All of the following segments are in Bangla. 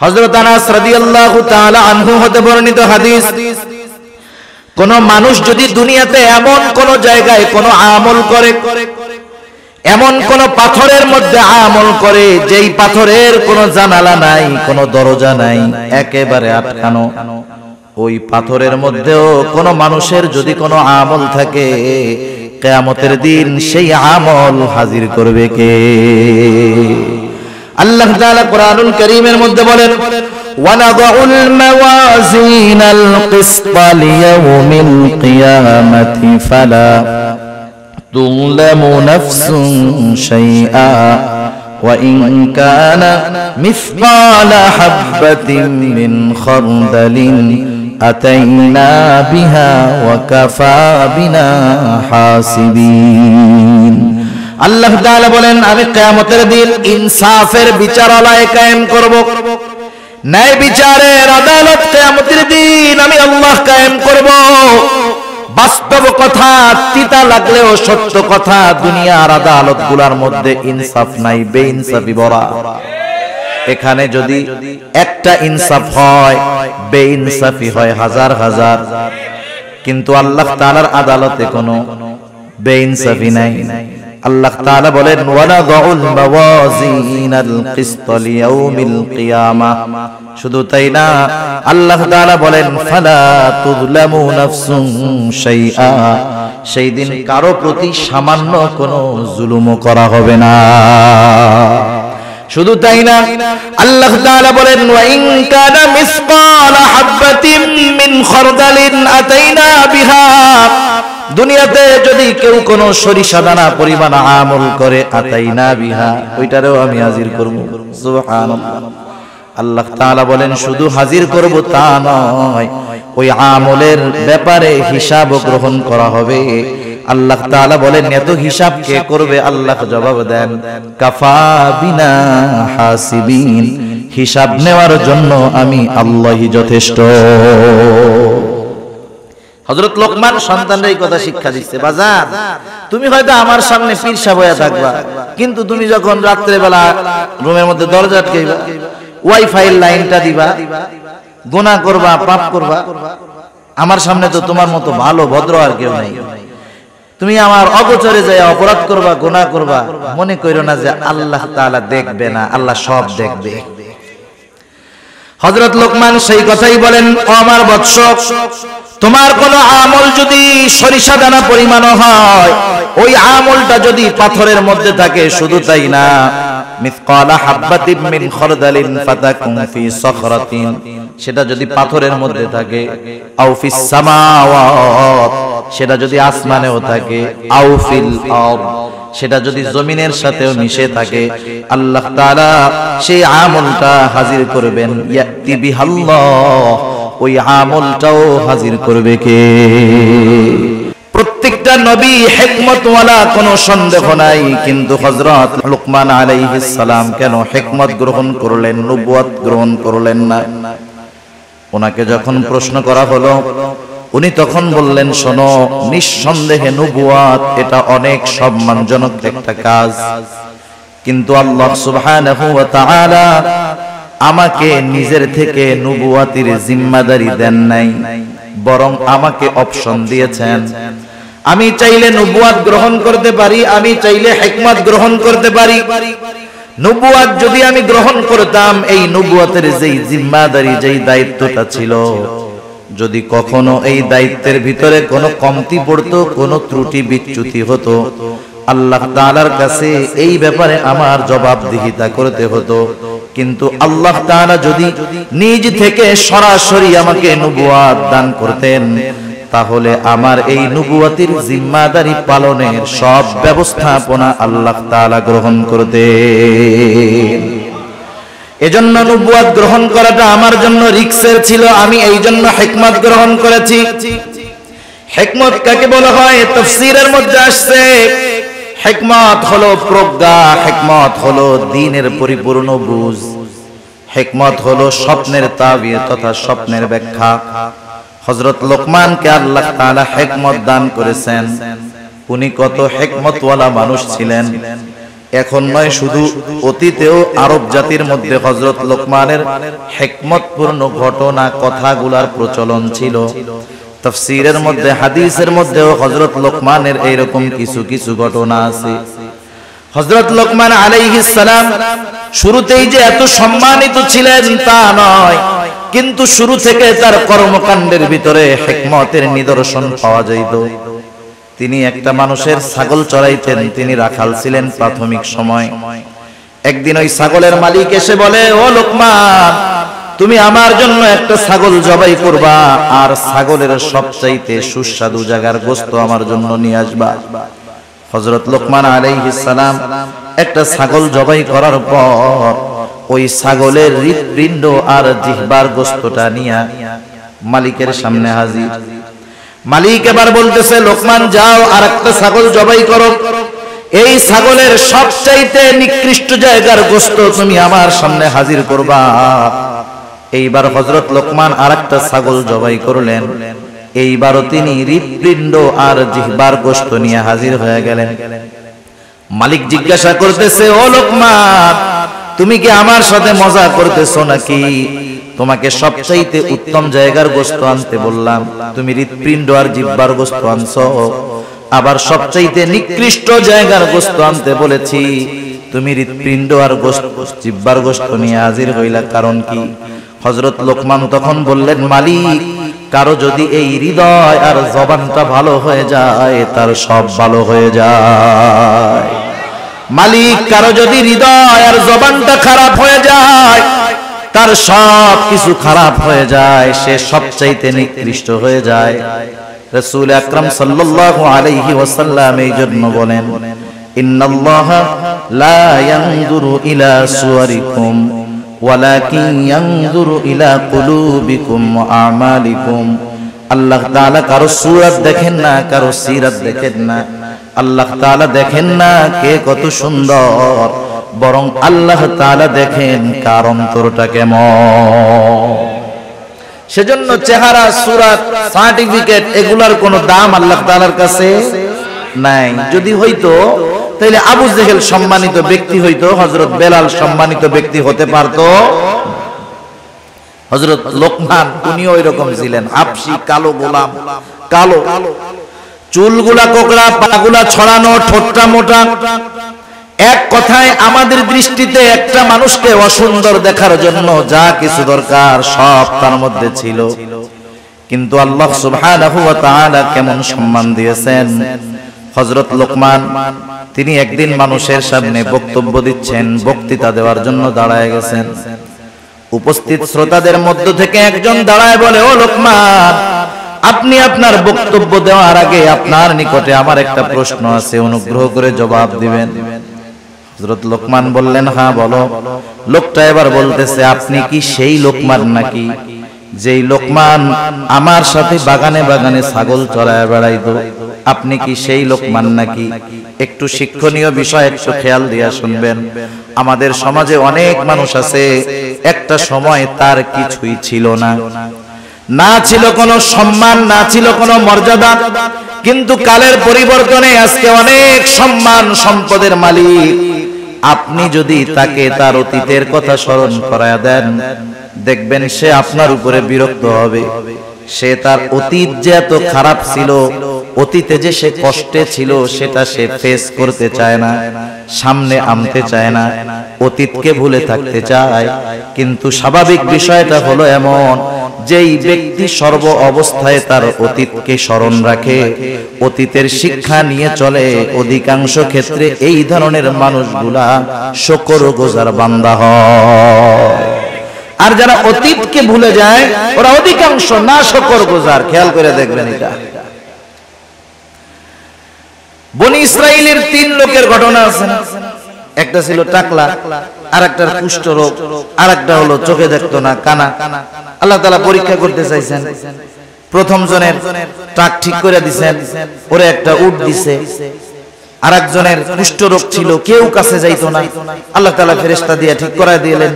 হযরত আনাস রাদিয়াল্লাহু তাআলা আনহু হতে বর্ণিত হাদিস, কোন মানুষ যদি দুনিয়াতে এমন কোন জায়গায় কোন আমল করে, এমন কোন পাথরের মধ্যে আমল করে যেই পাথরের কোনো জানালা নাই, কোনো দরজা নাই, একেবারে আটকানো, ওই পাথরের মধ্যেও কোন মানুষের যদি কোনো আমল থাকে, কিয়ামতের দিন সেই আমল হাজির করবে কে? আল্লাহ তাআলা কোরআনুল কারীমের মধ্যে বলেন, ওয়ানাদাউল মাওয়াজিনাল কিসতা লিয়াউমিল কিয়ামাতি ফালা তুযলামু নাফসুন শাইআ ওয়া ইন কানা মিসকালা হাববাতিন মিন খারদালিন আতাইনা বিহা ওয়া কাফা বিনা হাসিবিন। আল্লাহ তাআলা বলেন, আমি কিয়ামতের দিন ইনসাফের বিচারালয় কায়েম করব, ন্যায় বিচারের আদালত কিয়ামতের দিন আমি আল্লাহ কায়েম করব। বাস্তব কথা, তিতা লাগলেও সত্য কথা, দুনিয়ার আদালতগুলোর মধ্যে ইনসাফ নাই, বেইনসাফি ভরা। এখানে যদি একটা ইনসাফ হয়, বেইনসাফি হয় হাজার হাজার, কিন্তু আল্লাহ তাআলার আদালতে কোনো বেইনসাফি নাই। আল্লাহ তাআলা বলেন, ওয়ানাদাউল মাওয়াজিনাল কিসতা লিয়াউমিল কিয়ামা। শুধু তাই না, আল্লাহ তাআলা বলেন, ফালা তুযলামু নাফসুন শাইআ। সেই দিন কারো প্রতি সামান্য কোনো জুলুমও করা হবে না। শুধু তাই না, আল্লাহ তাআলা বলেন, ওয়া ইন কানা মিসকালা হাববাতিন মিন খারদালিন আতাইনা বিহা। দুনিয়াতে যদি কেউ কোনো সরিষা দানা পরিমাণ আমল করে, আতাইনা বিহা, ওইটারও আমি হাজির করব। সুবহানাল্লাহ। আল্লাহ তাআলা বলেন, শুধু হাজির করব তা নয়, ওই আমলের ব্যাপারে হিসাবও গ্রহণ করা হবে। আল্লাহ তাআলা বলেন, এত হিসাব কে করবে? আল্লাহ জবাব দেন, কাফা বিনা হাসিবিন। হিসাব নেওয়ার জন্য আমি আল্লাহই যথেষ্ট। হযরত লোকমান সন্তানরা এই কথা শিক্ষা দিচ্ছে, বাজার তুমি হয়তো আমার সামনে পীর সাহেব হয়ে থাকবা, কিন্তু তুমি যখন রাত্রে বেলা রুমের মধ্যে দরজা আটকাইবা, ওয়াইফাই লাইনটা দিবা, গুনাহ করবা, পাপ করবা, আমার সামনে তো তোমার মতো ভালো ভদ্র আর কেউ নাই। তুমি আমার অগোচরে যায় অপরাধ করবা, গুনাহ করবা, মনে কইরো না যে আল্লাহ তাআলা দেখবে না, আল্লাহ সব দেখবে। হযরত লোকমান সেই কথাই বলেন, ও আমার বৎস, তোমার কোন আমল যদি সরিষা দানা পরিমাণ হয়, ওই আমলটা যদি পাথরের মধ্যে থাকে, শুধু তাই না, মিসকালা হাববাতিন মিন খারদালিন ফাতাকুন ফি সখরাতিন, সেটা যদি পাথরের মধ্যে থাকে, আও ফিস সামাওয়াত, সেটা যদি আসমানেও থাকে, আও ফিল আরদ, সেটা যদি জমিনের সাথেও মিশে থাকে, আল্লাহ তাআলা সেই আমলটা হাজির করবেন। ইয়াতি বিহাল্লাহ, ওই আমলটাও হাজির করবে কে? প্রত্যেকটা নবী হিকমতওয়ালা, কোনো সন্দেহ নাই, কিন্তু হযরত লুকমান আলাইহিস সালাম কেন হিকমত গ্রহণ করলেন, নবুয়ত গ্রহণ করলেন না? ওনাকে যখন প্রশ্ন করা হলো, উনি তখন বললেন, শোনো, নিঃসন্দেহে নবুয়ত এটা অনেক সম্মানজনক একটা কাজ, কিন্তু আল্লাহ সুবহানাহু ওয়া তাআলা আমাকে নিজের থেকে নবুয়তের জিম্মাদারি দেন নাই, বরং আমাকে অপশন দিয়েছেন। আমি চাইলে নবুয়ত গ্রহণ করতে পারি, আমি চাইলে হিকমত গ্রহণ করতে পারি। নবুয়ত যদি আমি গ্রহণ করতাম, এই নবুয়তের যেই জিম্মাদারি, যেই দায়িত্বটা ছিল, যদি কখনো এই দায়িত্বের ভিতরে কোনো কমতি পড়তো, কোনো ত্রুটি বিচ্যুতি হতো, আল্লাহ তাআলার কাছে এই ব্যাপারে আমার জবাবদিহিতা করতে হতো। কিন্তু আল্লাহ তাআলা যদি নিজ থেকে সরাসরি আমাকে নবুয়ত দান করতেন, তাহলে আমার এই নবুয়তের জিম্মাদারি পালনের সব ব্যবস্থাপনা আল্লাহ তাআলা গ্রহণ করতেন। এজন্য নবুয়ত গ্রহণ করাটা আমার জন্য রিস্কের ছিল, আমি এই জন্য হিকমত গ্রহণ করেছি। হিকমত কাকে বলা হয়? তাফসীরের মধ্যে আসছে, হিকমত হলো প্রজ্ঞা, হিকমত হলো দ্বীনের পরিপূর্ণ বুঝ, হিকমত হলো স্বপ্নের তাবির তথা স্বপ্নের ব্যাখ্যা। হযরত লোকমানকে আল্লাহ তাআলা হিকমত দান করেছেন। উনি কত হিকমতওয়ালা মানুষ ছিলেন। এখন নয়, শুধু অতীতেও আরব জাতির মধ্যে হযরত লোকমানের হিকমতপূর্ণ ঘটনা কথাগুলার প্রচলন ছিল। তাফসীরের মধ্যে হাদিসের মধ্যেও হযরত লোকমানের এইরকম কিছু কিছু ঘটনা আছে। হযরত লোকমান আলাইহিস সালাম শুরুতেই যে এত সম্মানিত ছিলেন তা নয়, কিন্তু শুরু থেকে তার কর্মকাণ্ডের ভিতরে হিকমতের নিদর্শন পাওয়া যাইত। তিনি একটা মানুষের ছাগল চড়াইতেন, তিনি রাখাল ছিলেন প্রাথমিক সময়। একদিন ওই ছাগলের মালিক এসে বলে, ও লোকমান, তুমি আমার জন্য একটা ছাগল জবাই করবা, আর ছাগলের সবচাইতে সুস্বাদু জায়গার গোশত আমার জন্য নিয়ে আসবা। হযরত লোকমান আলাইহিস সালাম একটা ছাগল জবাই করার পর ওই ছাগলের হৃৎপিণ্ড আর জিহ্বার গোশতটা নিয়ে মালিকের সামনে হাজির। মালিক এবার বলতেছে, লোকমান যাও আর একটা ছাগল জবাই করো, এই ছাগলের সবচাইতে নিকৃষ্ট জায়গার গোশত তুমি আমার সামনে হাজির করবা। এইবার হযরত লোকমান আর একটা ছাগল জবাই করলেন। এইবারও তিনি হৃৎপিণ্ড আর জিহ্বার গোশত নিয়ে হাজির হয়ে গেলেন। মালিক জিজ্ঞাসা করতেছে, ও লোকমান, তুমি কি আমার সাথে মজা করতেছো নাকি? তোমাকে সবচাইতে উত্তম জায়গার গোশত আনতে বললাম, তুমি হৃৎপিণ্ড আর জিহ্বার গোশত আনছো। আবার সবচাইতে নিকৃষ্ট জায়গার গোশত আনতে বলেছি, তুমি হৃৎপিণ্ড আর জিহ্বার গোশত নিয়ে হাজির হইলা, কারণ কি? হযরত লোকমান তখন বললেন, মালিক, কারো যদি এই হৃদয় আর জবানটা ভালো হয়ে যায়, তার সব ভালো হয়ে যায়। মালিক, কারো যদি হৃদয় আর জবানটা খারাপ হয়ে যায়, তার সব কিছু খারাপ হয়ে যায়, সে সবচাইতে নিকৃষ্ট হয়ে যায়। রাসূল আকরাম সাল্লাল্লাহু আলাইহি ওয়াসাল্লাম এই জন্য বলেন, ইন্নাল্লাহা লা ইয়ানজুরু ইলা সুওয়ারিকুম ওয়ালাকিন ইয়ানজুরু ইলা কুলুবিকুম ওয়া আমালিকুম। আল্লাহ তাআলা কারো সূরত দেখেন না, কারো সিরাত দেখেন না। আল্লাহ তাআলা দেখেন না কে কত সুন্দর, বরং আল্লাহ তাআলা দেখেন কার অন্তরটা কেমন। সেজন্য চেহারা, সূরত, সার্টিফিকেট এগুলার কোনো দাম আল্লাহ তাআলার কাছে নাই। যদি হইতো তাহলে আবু জেহেল সম্মানিত ব্যক্তি হইতো, হযরত বেলাল সম্মানিত ব্যক্তি হতে পারতো। হযরত লোকমান উনিও এরকম ছিলেন, আবশি কালো গোলাম, কালো চুলগুলা কোকড়া, পাগুলা ছড়ানো, ঠোঁটটা মোটা। এক কথায় আমাদের দৃষ্টিতে একটা মানুষকে অসুন্দর দেখার জন্য যা কিছু দরকার সব তার মধ্যে ছিল। কিন্তু আল্লাহ সুবহানাহু ওয়া তাআলা কেমন সম্মান দিয়েছেন। হযরত লোকমান তিনি একদিন মানুষের সামনে বক্তব্য দিচ্ছেন, বক্তৃতা দেওয়ার জন্য দাঁড়ায় গেছেন। উপস্থিত শ্রোতাদের মধ্য থেকে একজন দাঁড়ায় বলে, ও লোকমান, আপনি আপনার বক্তব্য দেওয়ার আগে আপনার নিকটে আমার একটা প্রশ্ন আছে, অনুগ্রহ করে জবাব দিবেন। হযরত লোকমান বললেন, হ্যাঁ বলো। লোকটা এবার বলতেছে, আপনি কি সেই লোকমান নাকি যেই লোকমান আমার সাথে বাগানে বাগানে ছাগল চড়ায় বেড়াইতো? আপনি কি সেই লোকমান নাকি? একটু শিক্ষণীয় বিষয় একটু খেয়াল দিয়া শুনবেন। আমাদের সমাজে অনেক মানুষ আছে, একটা সময় তার কিছুই ছিল না, না ছিল কোনো সম্মান, না ছিল কোনো মর্যাদা, কিন্তু কালের পরিবর্তনে আজকে অনেক সম্মান সম্পদের মালিক। আপনি যদি তাকে তার অতীতের কথা স্মরণ করায়া দেন, দেখবেন সে আপনার উপরে বিরক্ত হবে। সে তার অতীত যে এত খারাপ ছিল, অতীতে যে সে কষ্টে ছিল, সেটা সে ফেস করতে চায় না, সামনে আনতে চায় না, অতীতকে ভুলে থাকতে চায়। কিন্তু স্বাভাবিক বিষয়টা হলো এমন, যেই ব্যক্তি সর্ব অবস্থায় তার অতীতকে স্মরণ রাখে, অতীতের শিক্ষা নিয়ে চলে, অধিকাংশ ক্ষেত্রে এই ধরনের মানুষগুলা শুকরগুজার বান্দা হয়। আর যারা অতীতকে ভুলে যায়, ওরা অধিকাংশ না শুকরগুজার। খেয়াল করে দেখবেন এটা। বনি ইসরাইলের 3 লোকের ঘটনা আছে। একটা ছিল টাকলা, আরেকটার কুষ্ঠ রোগ, আরেকটা হলো চোখে দেখতো না, কানা। আল্লাহ তাআলা পরীক্ষা করতে চাইছেন। প্রথম জনের টাক ঠিক করে দিয়েছেন, ওরে একটা উট দিছে। আরেকজনের কুষ্ঠরোগ ছিল, কেউ কাছে যাইতো না, আল্লাহ তাআলা ফেরেশতা দিয়ে ঠিক করায় দিলেন।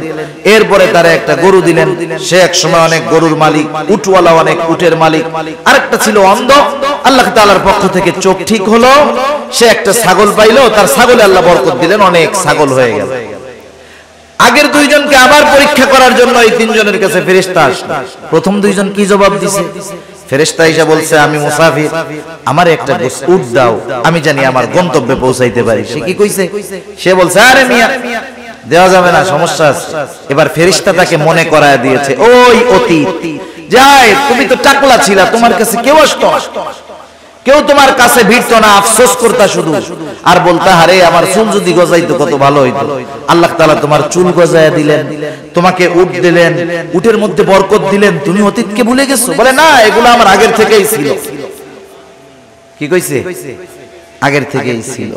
এরপরে তারা একটা গরু দিলেন, সে এক সময় অনেক গরুর মালিক, উটওয়ালা অনেক উটের মালিক। আরেকটা ছিল অন্ধ, আল্লাহ তাআলার পক্ষ থেকে চোখ ঠিক হলো, সে একটা ছাগল পাইলো, তার ছাগলে আল্লাহ বরকত দিলেন, অনেক ছাগল হয়ে গেল। আগের দুইজনকে আবার পরীক্ষা করার জন্য এই তিনজনের কাছে ফেরেশতা আসলো। প্রথম দুইজন কি জবাব দিছে? ফেরেশতা এসে বলছে, আমি মুসাফির, আমার একটা উট দাও, আমি জানি আমার গন্তব্যে পৌঁছাইতে পারি। সে কি কইছে? সে বলছে, আরে মিয়া দেওয়া যাবে না, সমস্যা আছে। এবার ফেরেশতা তাকে মনে করায় দিয়েছে ওই অতীত, যাই তুমি তো টাকলা ছিলা, তোমার কাছে কেউ আসতো না, কেউ তোমার কাছে ভিড়তো না, আফসোস করতা শুধু আর বলতা, আরে আমার চুল যদি গজাইতো কত ভালো হইতো। আল্লাহ তাআলা তোমার চুল গজায়া দিলেন, তোমাকে উট দিলেন, উটের মধ্যে বরকত দিলেন, তুমি অতীতকে ভুলে গেছো? বলে না, এগুলো আমার আগের থেকেই ছিল। কি কইছে? আগের থেকেই ছিল।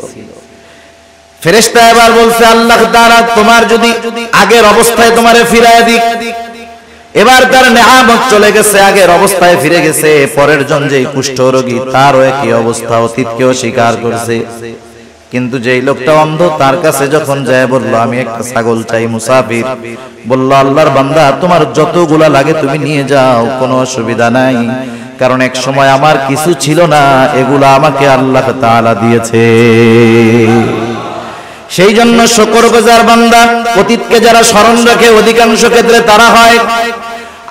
ফেরেশতা এবার বলছে, আল্লাহ তাআলা তোমার যদি আগের অবস্থায় তোমারে ফিরায় দিক। এবার তার নেয়ামত চলে গেছে, আগের অবস্থায় ফিরে গেছে। পরের জন যেই কুষ্ঠরোগী, তারও একই অবস্থা, অতীতকেও স্বীকার করছে। কিন্তু যেই লোকটা অন্ধ, তার কাছে যখন যায় বলল, আমি একটা ছাগল চাই, মুসাফির বলল, আল্লাহর বান্দা তোমার যতগুলা লাগে তুমি নিয়ে যাও, কোনো অসুবিধা নাই, কারণ এক সময় আমার কিছু ছিল না, এগুলা আমাকে আল্লাহ তাআলা দিয়েছে। সেই জন্য শুকরগুজার বান্দা, অতীতকে যারা স্মরণ রাখে অধিকাংশ ক্ষেত্রে তারা হয়।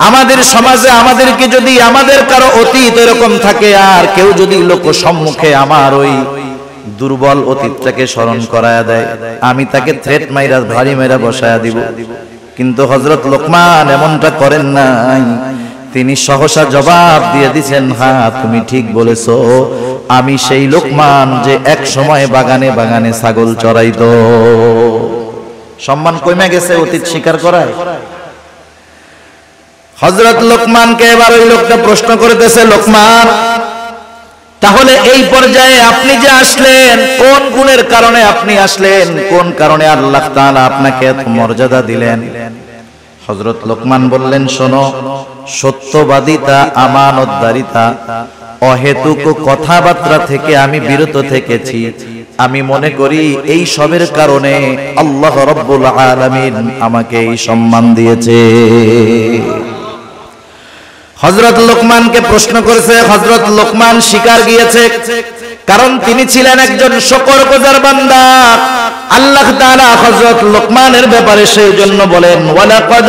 আমাদের সমাজে আমাদেরকে যদি আমাদের কারো অতীত এরকম থাকে, আর কেউ যদি লোক সম্মুখে আমার ওই দুর্বল অতীতটাকে স্মরণ করায়া দেয়, আমি তাকে থ্রেট মাইরা ভারী মাইরা বসায়া দিব। কিন্তু হযরত লোকমান এমনটা করেন নাই, তিনি সহসা জবাব দিয়ে দিয়েছেন, হ্যাঁ তুমি ঠিক বলেছো, আমি সেই লোকমান যে এক সময় বাগানে বাগানে ছাগল চড়াইতো। সম্মান কমে গেছে অতীত স্বীকার করায়। হযরত লোকমানকে এবার ওই লোকটা প্রশ্ন করতেছে, লোকমান তাহলে এই পর্যায়ে আপনি যে আসলেন, কোন গুণের কারণে আপনি আসলেন, কোন কারণে আল্লাহ তাআলা আপনাকে এত মর্যাদা দিলেন? হযরত লোকমান বললেন, শোনো, সত্যবাদিতা, আমানতদারিতা, অহেতুক কথাবার্তা থেকে আমি বিরত থেকেছি। আমি মনে করি এই সবের কারণে আল্লাহ রাব্বুল আলামিন আমাকে এই সম্মান দিয়েছে। হযরত লোকমানকে প্রশ্ন করেছে, হযরত লোকমান স্বীকার গিয়েছে, কারণ তিনি ছিলেন একজন শুকরগুজার বান্দা। আল্লাহ তাআলা হযরত লোকমানের ব্যাপারে সেই জন্য বলেন, ওয়ালাকাদ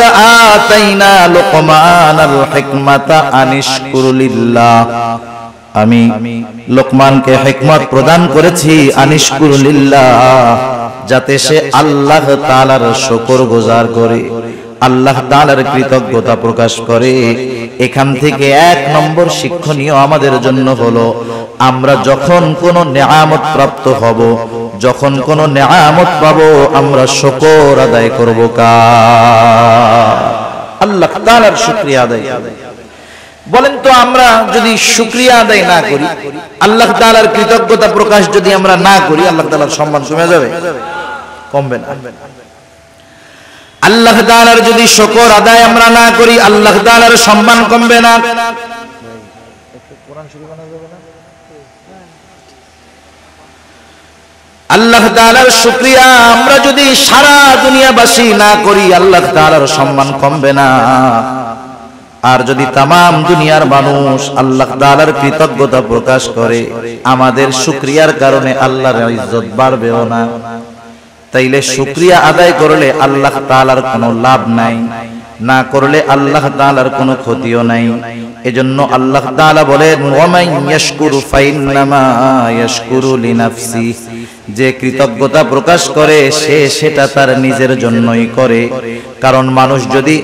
আতাইনা লোকমানাল হিকমাতা আনিশকুরু লিল্লাহ, আমি লোকমানকে হিকমত প্রদান করেছি আনিশকুরু লিল্লাহ, যাতে সে আল্লাহ তাআলার শুকরগুজার করে, আল্লাহ তাআলার কৃতজ্ঞতা প্রকাশ করে। এখান থেকে এক নম্বর শিক্ষণীয় আমাদের জন্য হলো, আমরা যখন কোনো নেয়ামত প্রাপ্ত হব, যখন কোনো নেয়ামত পাবো, আমরা শুকর আদায় করব কার? আল্লাহ তাআলার শুকরিয়া আদায়। বলেন তো, আমরা যদি শুকরিয়া আদায় না করি, আল্লাহ তাআলার কৃতজ্ঞতা প্রকাশ যদি আমরা না করি, আল্লাহ তাআলার সম্মান কমে যাবে? কমবে না। আল্লাহ তাআলার যদি শুকর আদায় আমরা না করি, আল্লাহ তাআলার সম্মান কমবে না। আল্লাহ তাআলার শুকরিয়া আমরা যদি সারা দুনিয়াবাসী না করি, আল্লাহ তাআলার সম্মান কমবে না। আর যদি তামাম দুনিয়ার মানুষ আল্লাহ তাআলার কৃতজ্ঞতা প্রকাশ করে, আমাদের শুকরিয়ার কারণে আল্লাহর ইজ্জত বাড়বেও না। তাইলে শুকরিয়া আদায় করলে আল্লাহ তাআলার কোনো লাভ নাই, না করলে আল্লাহ তাআলার কোনো ক্ষতিও নাই। এজন্য আল্লাহ তাআলা বলেন, ওয়ামান ইয়াশকুরু ফাইন্নামা ইয়াশকুরু লিনাফসি, যে কৃতজ্ঞতা প্রকাশ করে সে সেটা তার নিজের জন্যই করে। কারণ মানুষ যদি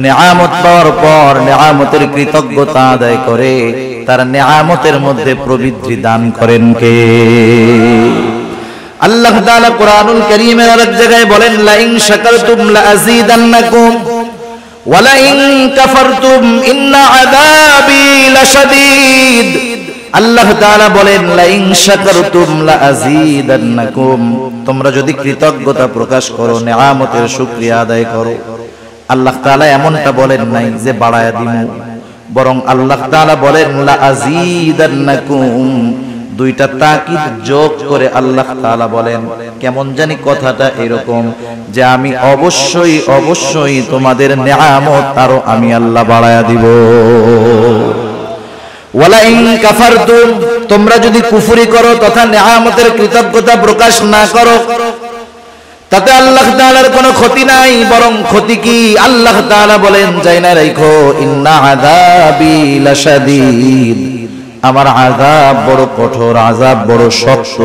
নেয়ামত পাওয়ার পর নেয়ামতের কৃতজ্ঞতা আদায় করে, তার নেয়ামতের মধ্যে প্রবৃদ্ধি দান করেন কে? আল্লাহ তাআলা কুরআনুল কারীমের আরেক জায়গায় বলেন, লা ইন শাকারতুম লা আযীদান্নাকুম ওয়া লা ইন কাফারতুম ইন্না আযাবি লাশাদীদ। আল্লাহ তাআলা বলেন, লা ইন শাকারতুম লা আযীদান্নাকুম, তোমরা যদি কৃতজ্ঞতা প্রকাশ করো, নেয়ামতের শুকরিয়া আদায় করো। আল্লাহ তাআলা এমনটা বলেন নাই যে বাড়ায়া দিমু, বরং আল্লাহ তাআলা বলেন, লা আযীদান্নাকুম, দুইটা তাকিদ যোগ করে আল্লাহ তাআলা বলেন, কেমন জানি কথাটা এরকম যে আমি অবশ্যই অবশ্যই তোমাদের নেয়ামত আরো আমি আল্লাহ বাড়ায়া দিব। ওয়ালা ইন কাফারতুম, তোমরা যদি কুফরি করো তথা নেয়ামতের কৃতজ্ঞতা প্রকাশ না করো, তাতে আল্লাহ তাআলার কোনো ক্ষতি নাই, বরং ক্ষতি কি? আল্লাহ তাআলা বলেন, যাই না রাখো, ইন্না আযাবি লাশাদীদ, আমার আযাব বড় কঠোর, আযাব বড় শক্ত।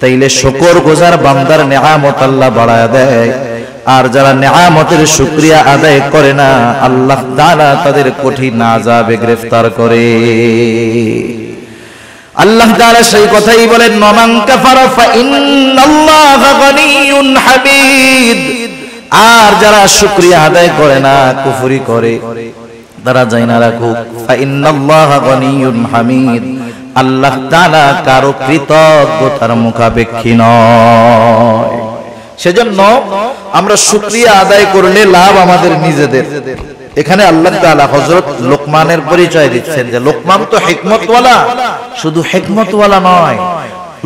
তাইলে শুকর গুজার বান্দার নেয়ামত আল্লাহ বাড়ায় দেয়, আর যারা নেয়ামতের শুকরিয়া আদায় করে না আল্লাহ তাআলা তাদের কঠিন আযাবে গ্রেফতার করে। আল্লাহ তাআলা সেই কথাই বলেন, মান কাফারা ফা ইন্নাল্লাহা গনিয়্যুন হামিদ, আর যারা শুকরিয়া আদায় করে না, কুফরি করে, তারা জানা রাখুক, ফা ইন্নাল্লাহা গনিয়্যুন হামিদ, আল্লাহ তাআলা কারো কৃতজ্ঞতার মুখাপেক্ষী নয়। সেজন্য আমরা শুকরিয়া আদায় করলে লাভ আমাদের নিজেদের। এখানে আল্লাহ তাআলা হযরত লোকমানের পরিচয় দিচ্ছেন যে লোকমান তো হিকমতওয়ালা, শুধু হিকমতওয়ালা নয়,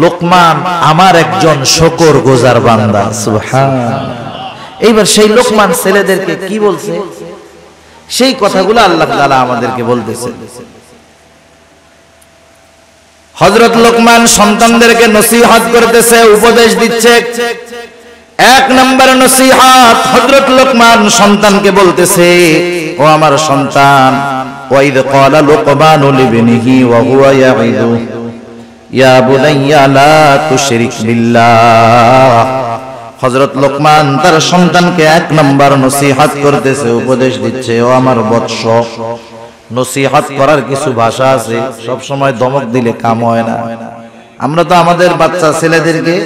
লোকমান আমার একজন শুকরগুজার বান্দা। সুবহানাল্লাহ। এইবার সেই লোকমান ছেলেদেরকে কি বলছে, সেই কথাগুলো আল্লাহ তাআলা আমাদেরকে বলতেছে। হযরত লোকমান সন্তানদেরকে নসিহত করতেছে, উপদেশ দিচ্ছে। এক নম্বর নসিহত, হযরত লোকমান সন্তানকে বলতেছে, ও আমার সন্তান, ওয়াইদ ক্বালা লুকমানু লিবনিহি ওয়া হুয়া ইয়াইদু ইয়া বুনাইয়া লা তুশরিক বিল্লাহ। হযরত লোকমান তার সন্তানকে এক নম্বর নসিহত করতেছে, উপদেশ দিচ্ছে, ও আমার বৎস। নসিহত করার কিছু ভাষা আছে, সব সময় ধমক দিলে কাম হয় না। আমরা তো আমাদের বাচ্চা ছেলেদেরকে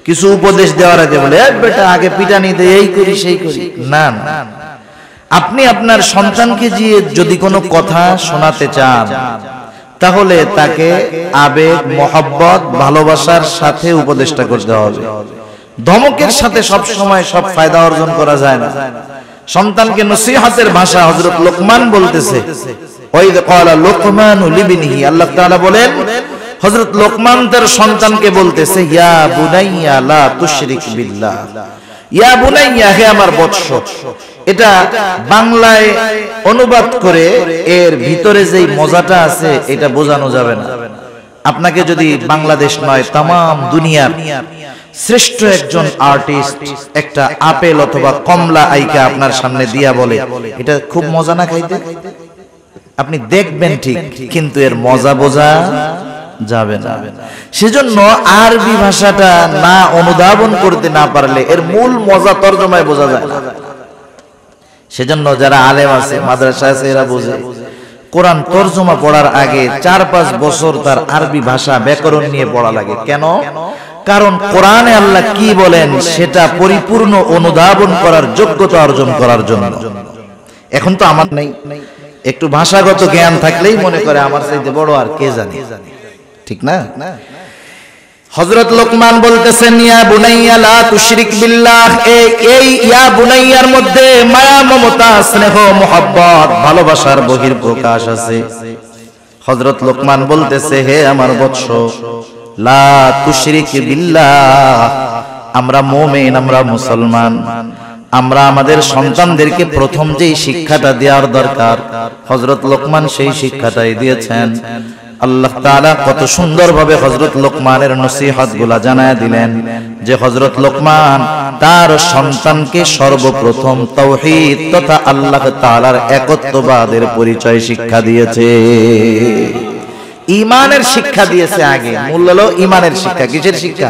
কিছু উপদেশ দেওয়ার আগে বলে, বেটা আগে পিটানি দে, এই করি সেই করি। না না, আপনি আপনার সন্তানকে যদি কোনো কথা শোনাতে চান, তাহলে তাকে আবেগ, মহব্বত, ভালোবাসার সাথে উপদেশটা করতে হবে। ধমকের সাথে সব সময় সব ফায়দা অর্জন করা যায় না। সন্তানকে নসিহতের ভাষা হযরত লোকমান বলতেছে, ওয়াইদ ক্বালা লুকমানু লিবনিহি, আল্লাহ তাআলা বলেন হযরত লোকমান তার সন্তানকে বলতেছে, ইয়া বুনাইয়া লা তুশরিক বিল্লাহ, ইয়া বুনাইয়া, হে আমার বৎস। এটা বাংলায় অনুবাদ করে এর ভিতরে যেই মজাটা আছে এটা বোঝানো যাবে না। আপনাকে যদি বাংলাদেশ নয় তামাম দুনিয়ার শ্রেষ্ঠ একজন আর্টিস্ট একটা আপেল অথবা কমলা আইকা আপনার সামনে দিয়া বলে, এটা খুব মজা না খাইতে, আপনি দেখবেন ঠিক, কিন্তু এর মজা বোঝা যাবে না। সেজন্য আরবি ভাষাটা না অনুধাবন করতে না পারলে এর মূল মজা তরজমায় বোঝা যায় না। সেজন্য যারা আলেম আছে, মাদ্রাসা আছে, এরা বোঝে কোরআন তরজমা পড়ার আগে 4-5 বছর তার আরবি ভাষা ব্যাকরণ নিয়ে পড়া লাগে। কেন? কারণ কোরআনে আল্লাহ কি বলেন সেটা পরিপূর্ণ অনুধাবন করার যোগ্যতা অর্জন করার জন্য। এখন তো আমার নেই, একটু ভাষাগত জ্ঞান থাকলেই মনে করে আমার চাইতে বড় আর কে জানে, ঠিক না? হযরত লোকমান বলতেছেন, ইয়া বুনাইয়া লা তুশরিক বিল্লাহ, এই ইয়া বুনাইয়ার মধ্যে মায়া, মমতা, স্নেহ, মোহাব্বত, ভালোবাসার বহির্প্রকাশ আছে। হযরত লোকমান বলতেছে, হে আমার বৎস, লা তুশরিক বিল্লাহ, আমরা মুমিন, আমরা মুসলমান, আমরা আমাদের সন্তানদেরকে প্রথম যেই শিক্ষাটা দেওয়ার দরকার হযরত লোকমান সেই শিক্ষাটাই দিয়েছেন। আল্লাহ তাআলা কত সুন্দরভাবে হযরত লোকমানের নসিহতগুলা জানায়া দিলেন যে হযরত লোকমান তার সন্তানকে সর্বপ্রথম তাওহীদ তথা আল্লাহ তাআলার একত্ববাদের পরিচয় শিক্ষা দিয়েছে, ঈমানের শিক্ষা দিয়েছে। আগে মূল হলো ঈমানের শিক্ষা। কিসের শিক্ষা?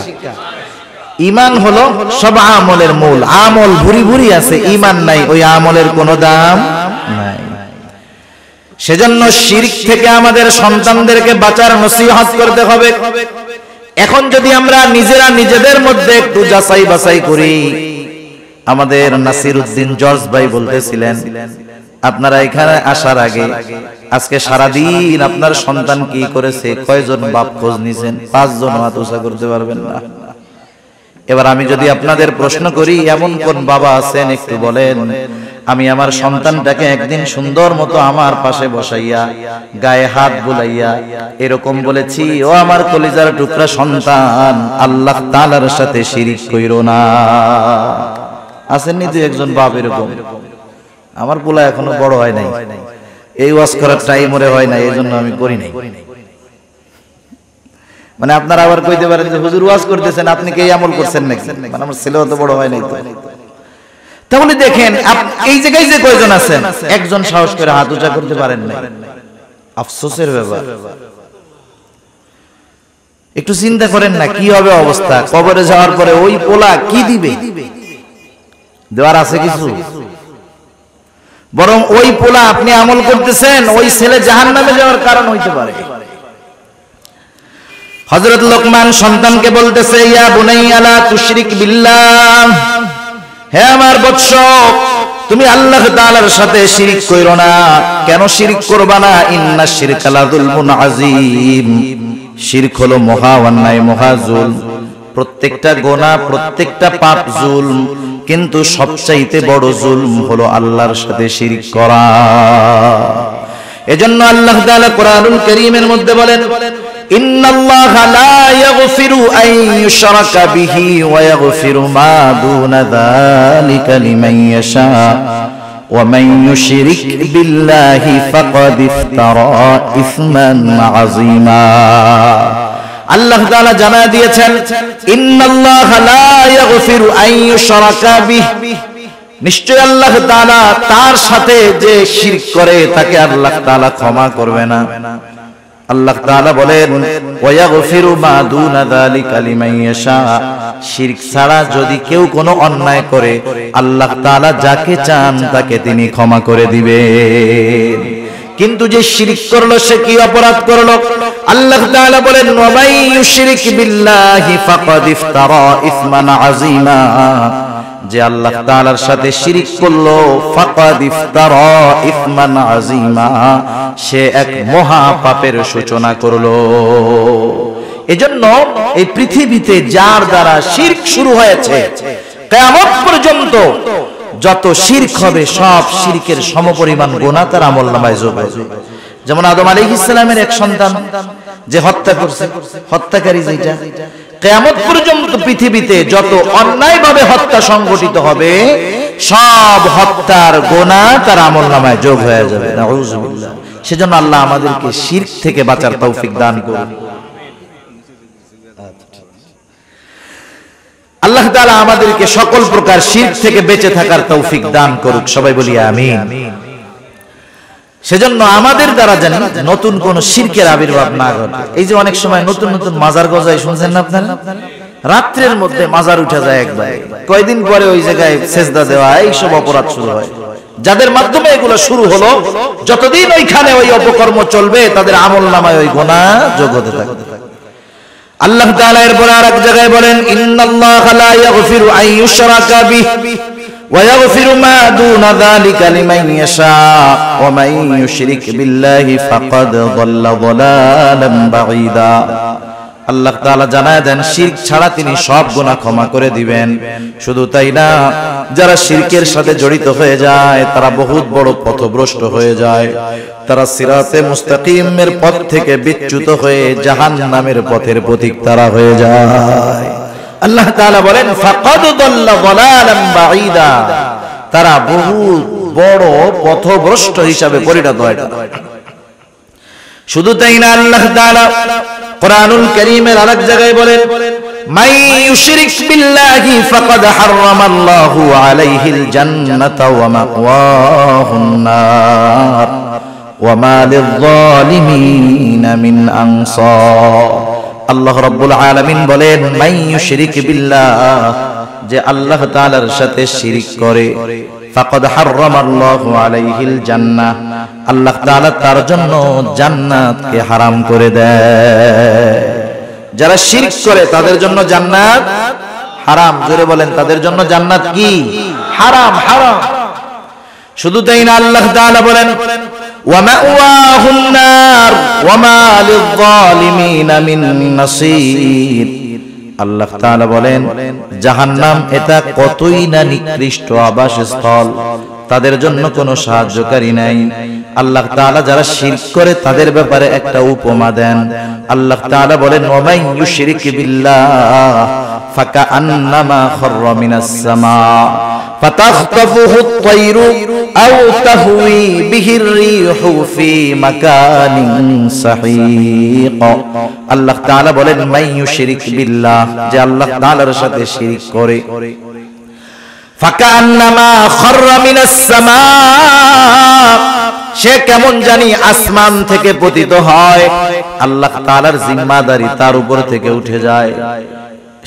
ঈমান হলো সব আমলের মূল। আমল ভুরি ভুরি আছে, ঈমান নাই, ওই আমলের কোনো দাম নাই। সেজন্য শিরক থেকে আমাদের সন্তানদেরকে বাঁচার নসিহত করতে হবে। এখন যদি আমরা নিজেরা নিজেদের মধ্যে একটু যাচাই বাছাই করি, আমাদের নাসিরউদ্দিন জর্জ ভাই বলতেছিলেন, আপনারা এখানে আসার আগে আজকে সারাদিন আপনার সন্তান কি করেছে, কয়জন বাপ খোঁজ নিছেন? 5 জন হাত উঁচা করতে পারবেন না। এবার আমি যদি আপনাদের প্রশ্ন করি, এমন কোন বাবা আছেন একটু বলেন, আমি আমার সন্তানটাকে একদিন সুন্দর মতো আমার পাশে বসাইয়া গায়ে হাত বুলাইয়া এরকম বলেছি, ও আমার কলিজার টুকরা সন্তান, আল্লাহ তাআলার সাথে শিরিক কইরো না। আসেননি দুই একজন বাপ এরকম? আমার পোলা এখনো বড় হয় নাই, এই ওয়াজ করার টাইম ওরে হয় নাই, এইজন্য আমি করি নাই। মানে আপনারা আবার কইতে পারেন যে হুজুর ওয়াজ করতেছেন, আপনি কি এই আমল করছেন নাকি? মানে আমার ছেলেও তো বড় হয় নাই। তো তাহলে দেখেন এই জায়গায় যে কয়জন আছেন, একজন সাহস করে হাত উঁচা করতে পারেন না, আফসোসের ব্যাপার। একটু চিন্তা করেন না কি হবে অবস্থা কবরে যাওয়ার পরে। ওই পোলা কি দিবে? দেওয়ার আছে কিছু? বরং ওই পোলা আপনি আমল করতেছেন, ওই ছেলে জাহান্নামে যাওয়ার কারণ হইতে পারে। হযরত লোকমান সন্তানকে বলতেছে, ইয়া বুনাইয়া লা তুশরিক বিল্লাহ, হে আমার বৎস, তুমি আল্লাহ তাআলার সাথে শিরক কইরো না। কেন শিরক করবা না? ইন্নাশ শিরকা লাযুলমুন আযীম, শিরক হলো মহা অন্যায়, মহা জুলম। প্রত্যেকটা গুনাহ, প্রত্যেকটা পাপ জুলম, কিন্তু সবচাইতে বড় জুলম হলো আল্লাহর সাথে শিরক করা। এজন্য আল্লাহ তাআলা কোরআনুল কারীমের মধ্যে বলেন, ইন্নাল্লাহা লা ইয়াগফিরু আন ইউশরাকা বিহি ওয়া ইয়াগফিরু মা দুনা যালিকা লিমান ইয়াশা ওয়া মান ইউশরিক বিল্লাহি ফাকাদ ইফতারা ইসমান আযীমা। আল্লাহ তাআলা জানায় দিয়েছেন, ইন্নাল্লাহা লা ইয়াগফিরু আন ইউশরাকা বিহি, নিশ্চয় আল্লাহ তাআলা তার সাথে যে শিরক করে তাকে আল্লাহ তাআলা ক্ষমা করবে না। আল্লাহ তাআলা বলেন, ওয়া ইয়াগফিরু মা দুনা যালিকা লিমান ইয়াশা, শিরক ছাড়া যদি কেউ কোনো অন্যায় করে আল্লাহ তাআলা যাকে চান তাকে তিনি ক্ষমা করে দিবেন। কিন্তু যে শিরক করলো সে কি অপরাধ করলো? আল্লাহ তাআলা বলেন, ওয়া মান ইউশরিক বিল্লাহি ফাকাদ ইফতারা ইসমান আযীমা, যে আল্লাহ তাআলার সাথে শিরক করলো, ফাকাদ ইফতারা ইসমান আযীমা, সে এক মহা পাপের সূচনা করলো। এজন্য এই পৃথিবীতে যার দ্বারা শিরক শুরু হয়েছে, কিয়ামত পর্যন্ত যত শিরক হবে সব শিরকের সমপরিমাণ গুনাহ তার আমলনামায় যোগ হবে। যেমন আদম আলাইহিস সালামের এক সন্তান যে হত্যা করছে, হত্যাকারী যেটা, কিয়ামত পর্যন্ত পৃথিবীতে যত অন্যায়ভাবে হত্যা সংঘটিত হবে সব হত্যার গুনাহ তার আমলনামায় যোগ হয়ে যাবে। নাউযুবিল্লাহ। সেজন্য আল্লাহ আমাদেরকে শিরক থেকে বাঁচার তৌফিক দান করুন। আল্লাহ তাআলা আমাদেরকে সকল প্রকার শিরক থেকে বেঁচে থাকার তৌফিক দান করুক। সবাই বলি আমিন। সেজন্য আমাদের দ্বারা জানি নতুন কোন শিরকের আবির্ভাব না ঘটে। এই যে অনেক সময় নতুন নতুন মাজার গজায়, শুনছেন না আপনারা? রাত্রের মধ্যে মাজার উঠে যায় একবার, কয়দিন পরে ওই জায়গায় সেজদা দেওয়া, এই সব অপরাধ শুরু হয়। যাদের মাধ্যমে এগুলো শুরু হলো, যতদিন ওইখানে ওই অপকর্ম চলবে তাদের আমলনামায় ওই গুনাহ যোগ হতে থাকবে। আল্লাহ তাআলা এরপর আরেক জায়গায় বলেন, ইন্নাল্লাহা লা ইয়াগফিরু আন ইউশরাকা বিহি ওয়া ইয়াগফিরু মা দুনা যালিকা লিমান ইয়াশা ওয়া মান ইউশরিক বিল্লাহি ফাকাদ যাল্লা যালালান বাঈদা। আল্লাহ তাআলা জানায় দেন, শিরক ছাড়া তিনি সব গুনাহ ক্ষমা করে দিবেন। শুধু তাই না, যারা শিরকের সাথে জড়িত হয়ে যায় তারা বহুত বড় পথভ্রষ্ট হয়ে যায়, তারা সিরাতে মুস্তাকিমের পথ থেকে বিচ্যুত হয়ে জাহান্নামের পথের পথিক তারা হয়ে যায়। আল্লাহ তাআলা বলেন, ফাকাদ যাল্লা যালালান বাঈদা, তারা বহুত বড় পথভ্রষ্ট হিসাবে পরিণত হয়। শুধু তাই না, আল্লাহ তাআলা কোরআনুল কারীমের আরেক জায়গায় বলেন, মান ইউশরিক বিল্লাহি ফাকাদ হারামাল্লাহু আলাইহিল জান্নাতা ওয়া মাওয়াহুন নার ওয়া মা লিয-যালিমিনা মিন আনসার। আল্লাহ রাব্বুল আলামিন বলেন, মান ইউশরিক বিল্লাহ, যে আল্লাহ তাআলার সাথে শিরক করে, ফাকাদ হারামাল্লাহু আলাইহিল জান্নাহ, আল্লাহ তাআলা তার জন্য জান্নাতকে হারাম করে দেয়। যারা শিরক করে তাদের জন্য জান্নাত হারাম। জোরে বলেন, তাদের জন্য জান্নাত কি? হারাম, হারাম। শুধু তাই না, আল্লাহ তাআলা বলেন, ওয়া মাওয়াহুন নার ওয়া মা লিয-যালিমিনা মিন নাসীর। আল্লাহ তাআলা বলেন, জাহান্নাম এটা কতই না নিকৃষ্ট আবাসস্থল, তাদের জন্য কোনো সাহায্যকারী নাই। আল্লাহ তাআলা যারা শিরক করে তাদের ব্যাপারে একটা উপমা দেন। আল্লাহ তাআলা বলেন, ওয়ামান ইউশরিক বিল্লাহ ফাকাআন্নামা খাররা মিনাস সামা ফাতাখতাফুহু আত-তায়রু আও তাহওয়ি বিহির রিহু ফি মাকানিন সাহিক। আল্লাহ তাআলা বলেন, মান ইউশরিক বিল্লাহ, যে আল্লাহ তাআলার সাথে শিরক করে, ফাকাআন্নামা খাররা মিনাস সামা, সে কেমন জানি আসমান থেকে পতিত হয়। আল্লাহ তাআলার জিম্মাদারি তার উপর থেকে উঠে যায়,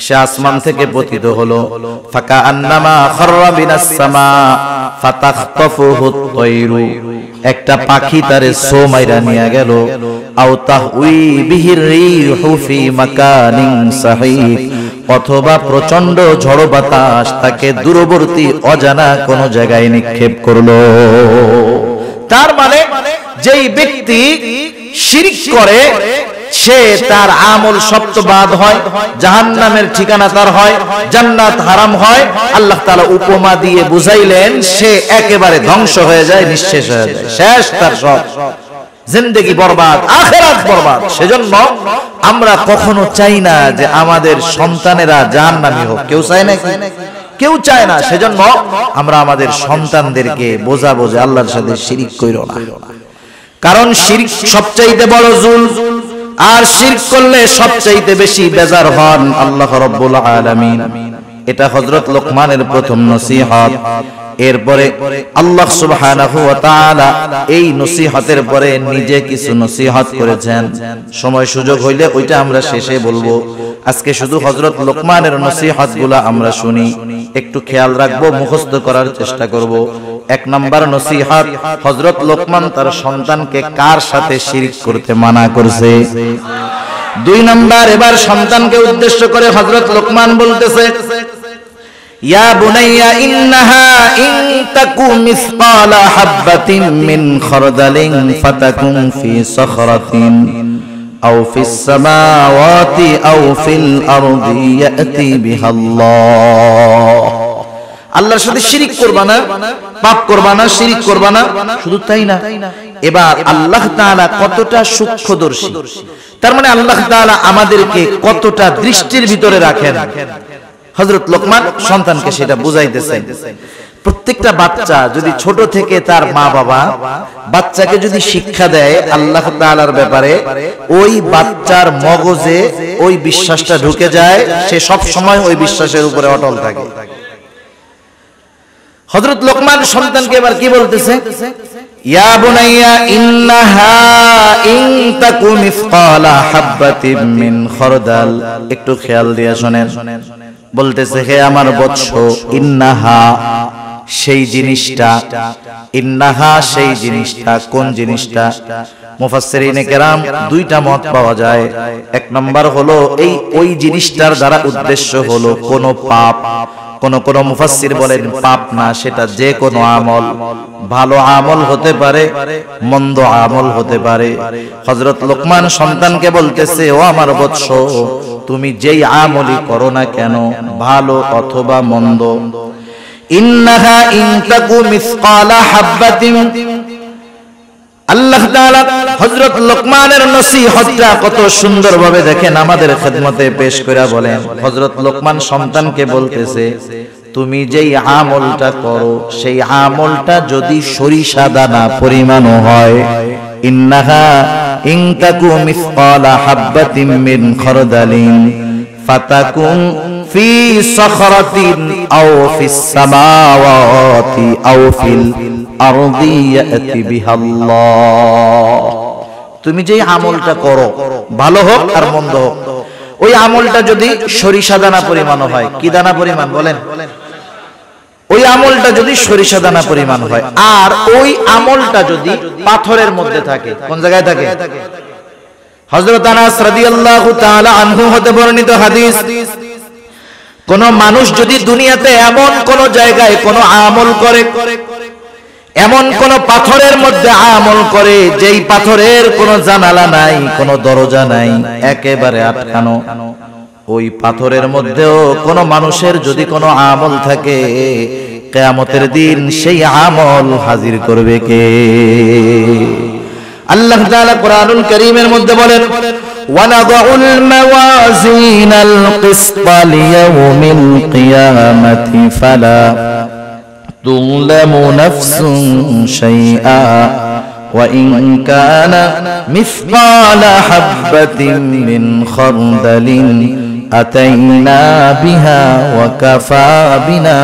সে আসমান থেকে পতিত হলো। ফাকাআন্নামা খাররা মিনাস সামা ফাতাখতাফুহু আত-তায়রু, একটা পাখি তারে সো মাইরা নিয়ে গেল। আও তাহউই বিহির রিহু ফি মাকানিন সাহিক, অথবা প্রচন্ড ঝড় বাতাস তাকে দূরবর্তী অজানা কোন জায়গায় নিক্ষেপ করলো। তার মানে যেই ব্যক্তি শিরক করে সে তার আমল সপ্তবাদ হয়, জাহান্নামের ঠিকানা তার হয়, জান্নাত হারাম হয়। আল্লাহ তাআলা উপমা দিয়ে বুঝাইলেন সে একেবারে ধ্বংস হয়ে যায়, নিঃশেষ হয়ে যায়, শেষ তার সব, জিন্দেগি বরবাদ, আখিরাত বরবাদ। সেজন্য আমরা কখনো চাই না যে আমাদের সন্তানেরা জাহান্নামী হোক, কেউ চায় না, কেউ চায় না। সেজন্য আমরা আমাদের সন্তানদেরকে বোঝাবো যে আল্লাহর সাথে শিরক কইরো না, কারণ শিরক সবচাইতে বড় জুলম, আর শিরক করলে সবচাইতে বেশি বেজার হন আল্লাহ রাব্বুল আলামিন। এটা হযরত লোকমানের প্রথম নসিহত। এরপরে আল্লাহ সুবহানাহু ওয়া তাআলা এই নসিহতের পরে নিজে কিছু নসিহত করেছেন। সময় সুযোগ হইলে ওইটা আমরা শেষে বলবো। আজকে শুধু হযরত লোকমানের নসিহতগুলো আমরা শুনি, একটু খেয়াল রাখবো, মুখস্থ করার চেষ্টা করব। এক নাম্বার নসিহত, হযরত লোকমান তার সন্তানকে কার সাথে শিরক করতে মানা করেছে। দুই নাম্বার, এবার সন্তানকে উদ্দেশ্য করে হযরত লোকমান বলতেছে, ইয়া বুনাইয়া ইন্নাহা ইন তাকু মিসকালা হাববাতিন মিন খারদালিন ফাতাকুন ফি সাখরাতিন আও ফিস সামাওয়াতি আও ফিল আরদি ইয়াতি বিহাল্লাহ। আল্লাহর সাথে শিরক করবা না, পাপ করবা না, শিরক করবা না। শুধু তাই না, এবার আল্লাহ তাআলা কতটা সূক্ষ্মদর্শী, তার মানে আল্লাহ তাআলা আমাদেরকে কতটা দৃষ্টির ভিতরে রাখেন। হযরত লোকমান সন্তানকে সেটা বুঝাইতেছেন। প্রত্যেকটা বাচ্চা যদি ছোট থেকে তার মা বাবা বাচ্চাকে যদি শিক্ষা দেয় আল্লাহ তাআলার ব্যাপারে, ওই বাচ্চার মগজে ওই বিশ্বাসটা ঢুকে যায়, সে সব সময় ওই বিশ্বাসের উপরে অটল থাকে। হযরত লোকমান সন্তানকে এবার কি বলতেছে, ইয়া বুনাইয়া ইন্নাহা ইন তাকু মিসকালা হাববাতিন মিন খারদাল। একটু খেয়াল দিয়ে শুনেন। বলতেছে, হে আমার বৎস, ইন্নাহা সেই জিনিসটা, ইন্নাহা সেই জিনিসটা, কোন জিনিসটা? মুফাসসিরিনে কেরাম দুইটা মত পাওয়া যায়। এক নাম্বার হলো এই ওই জিনিসটার দ্বারা উদ্দেশ্য হলো কোন পাপ। কোন কোন মুফাসসির বলেন পাপ না, সেটা যে কোনো আমল, ভালো আমল হতে পারে, মন্দ আমল হতে পারে। হযরত লোকমান সন্তানকে বলতেছে, ও আমার বৎস, তুমি যেই আমলই করো না কেন, ভালো অথবা মন্দ, ইন্নাহা ইন তাকু মিসকালা হাববাতিন। আল্লাহ তাআলা হযরত লোকমানের নসিহতটা কত সুন্দরভাবে দেখেন আমাদের খেদমতে পেশ করে বলেন। হযরত লোকমান সন্তানকে বলতেছে, তুমি যেই আমলটা করো সেই আমলটা যদি সরিষা দানা পরিমাণও হয়, ইন্নাহা ইন তাকু মিসকালা হাববাতিন মিন খারদালিন ফাতাকুন ফি সাখরাতিন আও ফিস সামাওয়াতি আও ফিল আরদি ইয়াতি বিহাল্লাহ। তুমি যেই আমলটা করো, ভালো হোক আর মন্দ হোক, ওই আমলটা যদি সরিষা দানা পরিমাণ হয়, কি দানা পরিমাণ বলেন? ওই আমলটা যদি সরিষা দানা পরিমাণ হয়, আর ওই আমলটা যদি পাথরের মধ্যে থাকে, কোন জায়গায় থাকে? হযরত আনাস রাদিয়াল্লাহু তাআলা আনহু হতে বর্ণিত হাদিস, কোন মানুষ যদি দুনিয়াতে এমন কোন জায়গায় কোন আমল করে, এমন কোন পাথরের মধ্যে আমল করে যেই পাথরের কোন জানালা নাই, কোন দরজা নাই, একেবারে আটকানো, ওই পাথরের মধ্যেও কোন মানুষের যদি কোন আমল থাকে, কিয়ামতের দিন সেই আমল হাজির করবে কে? আল্লাহ তাআলা কোরআনুল কারীমের মধ্যে বলেন ওয়ানাদাউল মাওয়াজিনাল কিসতা লিয়াউমিল কিয়ামাতি ফালা তুযলামু নাফসুন শাইআ ওয়া ইন কানা মিসকালা হাববাতিন মিন খারদালিন আতাইনা বিহা ওয়া কাফা বিনা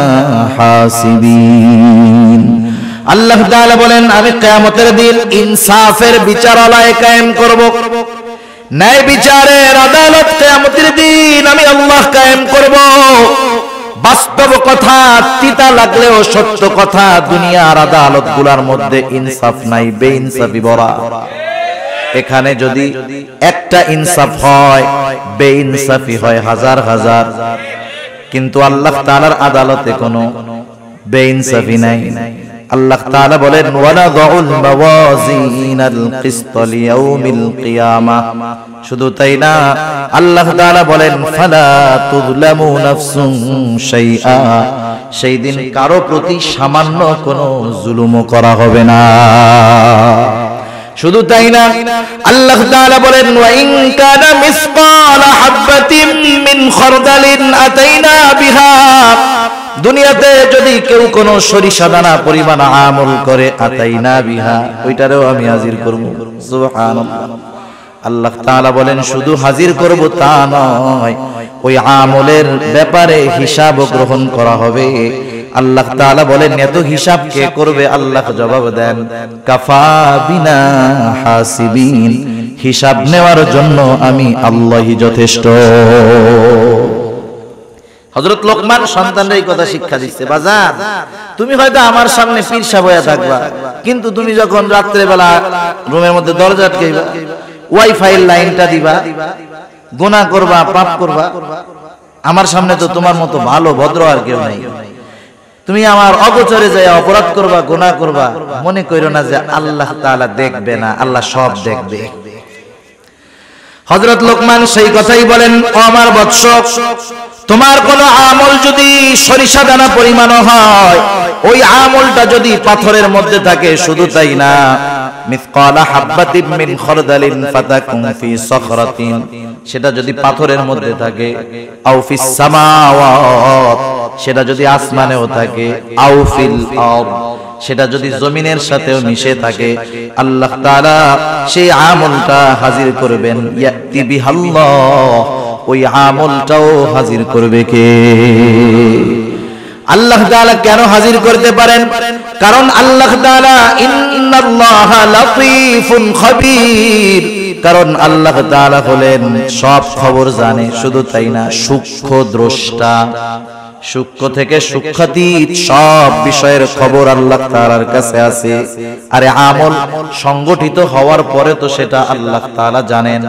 হাসিবিন। আল্লাহ তাআলা বলেন আমি কিয়ামতের দিন ইনসাফের বিচারালয় কায়েম করব, ন্যায় বিচারের আদালত কিয়ামতের দিন আমি আল্লাহ কায়েম করব। বাস্তব কথা, তিতা লাগলেও সত্য কথা, দুনিয়ার আদালতগুলোর মধ্যে ইনসাফ নাই, বেইনসাফি ভরা। এখানে যদি একটা ইনসাফ হয়, বেইনসাফি হয় হাজার হাজার, কিন্তু আল্লাহ তাআলার আদালতে কোনো বেইনসাফি নাই। আল্লাহ তাআলা বলেন ওয়ানাদাউল মাওয়াজিনাল কিসতা লিয়াউমিল কিয়ামা, শুধু তাই না, আল্লাহ তাআলা বলেন ফালা তুযলামু নাফসুন শাইআ, সেই দিন কারো প্রতি সামান্য কোনো জুলুমও করা হবে না। শুধু তাই না, আল্লাহ তাআলা বলেন ওয়া ইন কানা মিসকালা হাববাতিন মিন খারদালিন আতাইনা বিহা, দুনিয়াতে যদি কেউ কোনো সরিষা দানা পরিমাণ আমল করে আতাইনা বিহা, ওইটারও আমি হাজির করব। সুবহানাল্লাহ। আল্লাহ তাআলা বলেন শুধু হাজির করব তা নয়, ওই আমলের ব্যাপারে হিসাব গ্রহণ করা হবে। আল্লাহ তাআলা বলেন এত হিসাব কে করবে? আল্লাহ জবাব দেন কাফা বিনা হাসিবিন, হিসাব নেওয়ার জন্য আমি আল্লাহই যথেষ্ট। হযরত লোকমান সন্তানদের এই কথা শিক্ষা দিচ্ছে, বাজার তুমি হয়তো আমার সামনে পীর সাহেব হয়ে থাকবা, কিন্তু তুমি যখন রাত্রে বেলা রুমের মধ্যে দরজা আটকাইবা, ওয়াইফাই লাইনটা দিবা, গুনাহ করবা, পাপ করবা, আমার সামনে তো তোমার মতো ভালো ভদ্র আর কেউ নাই। তুমি আমার অগোচরে যায় অপরাধ করবা, গুনাহ করবা, মনে কইরো না যে আল্লাহ তাআলা দেখবে না, আল্লাহ সব দেখবে। হযরত লোকমান সেই কথাই বলেন, ও আমার বৎস, তোমার কোন আমল যদি সরিষা দানা পরিমাণ হয়, ওই আমলটা যদি পাথরের মধ্যে থাকে, শুধু তাই না, মিসকালা হাববাতিন মিন খারদালিন ফাতাকুন ফি সখরাতিন, সেটা যদি পাথরের মধ্যে থাকে, আও ফিস সামাওয়াত, সেটা যদি আসমানেও থাকে, আও ফিল আরদ, সেটা যদি জমিনের সাথেও মিশে থাকে, আল্লাহ তাআলা সেই আমলটা হাজির করবেন। ইয়াতি বিহাল্লাহ, ওই আমলটাও হাজির করবে কে? আল্লাহ তাআলা কেন হাজির করতে পারেন? কারণ আল্লাহ তাআলা ইন্নাল্লাহা লাতীফুন খাবীর, কারণ আল্লাহ তাআলা হলেন সব খবর জানে। শুধু তাই না, সূক্ষ্ম দ্রষ্টা, সূক্ষ্ম থেকে সূক্ষ্মাতীত সব বিষয়ের খবর আল্লাহ তাআলার কাছে আছে। আরে আমল সংগঠিত হওয়ার পরে তো সেটা আল্লাহ তাআলা জানেন।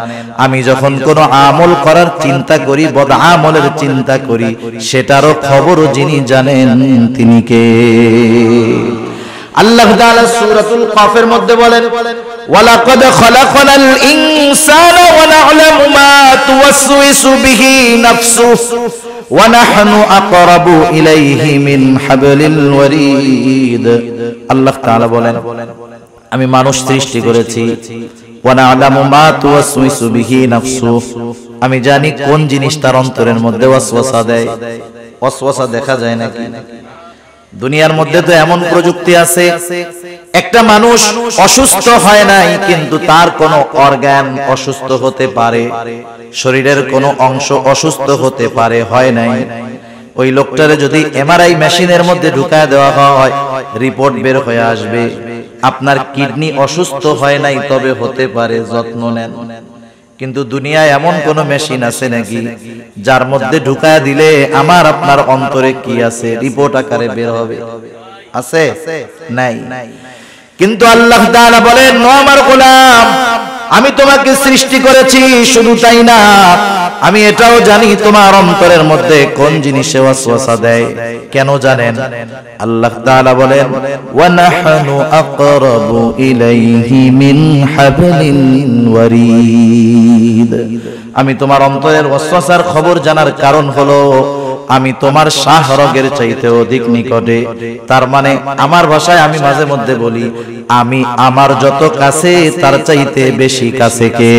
আমি যখন কোনো আমল করার চিন্তা করি, বদ আমলের চিন্তা করি, সেটারও খবরও যিনি জানেন তিনি কে? আল্লাহ তাআলা সূরাতুল কাফের মধ্যে বলেন ওয়ালাকাদ খালাকনাল ইনসানা ওয়া না'লামু মা তুওয়াসওয়িসু বিহি নাফসুহু ওয়া নাহনু আকরাবু ইলাইহি মিন হাবলিল ওয়ারিদ। আল্লাহ তাআলা বলেন আমি মানুষ সৃষ্টি করেছি, ওয়া না'লামু মা তুওয়াসওয়িসু বিহি নাফসুহু, আমি জানি কোন জিনিস তার অন্তরের মধ্যে ওয়াসওয়াসা দেয়। ওয়াসওয়াসা দেখা যায় নাকি? দুনিয়ার মধ্যে তো এমন প্রযুক্তি আছে, একটা মানুষ অসুস্থ হয় নাই, কিন্তু তার কোনো অর্গান অসুস্থ হতে পারে, শরীরের কোনো অংশ অসুস্থ হতে পারে, হয় নাই। ওই লোকটারে যদি এমআরআই মেশিনের মধ্যে ঢুকায় দেওয়া হয়, রিপোর্ট বের হয়ে আসবে আপনার কিডনি অসুস্থ হয় নাই, তবে হতে পারে, যত্ন নেন। কিন্তু দুনিয়ায় এমন কোন মেশিন আছে নাকি যার মধ্যে ঢুকায় দিলে আমার আপনার অন্তরে কি আছে রিপোর্ট আকারে বের হবে? আছে? নাই। কিন্তু আল্লাহ তাআলা বলেন, ও আমার গোলাম, আমি তোমাকে সৃষ্টি করেছি, শুধু তাই না, আমি এটাও জানি তোমার অন্তরের মধ্যে কোন জিনিসে ওয়াসওয়াসা দেয়। কেন জানেন? আল্লাহ তাআলা বলেন ওয়া নাহনু আকরাবু ইলাইহি মিন হাবলিল ওয়ারিদ। আমি তোমার অন্তরের ওয়াসওয়াসার খবর জানার কারণ হলো আমি তোমার শাহরগের চাইতে অধিক নিকটে। তার মানে আমার ভাষায় আমি মাঝে মধ্যে বলি, আমি আমার যত কাছে তার চাইতে বেশি কাছে কে?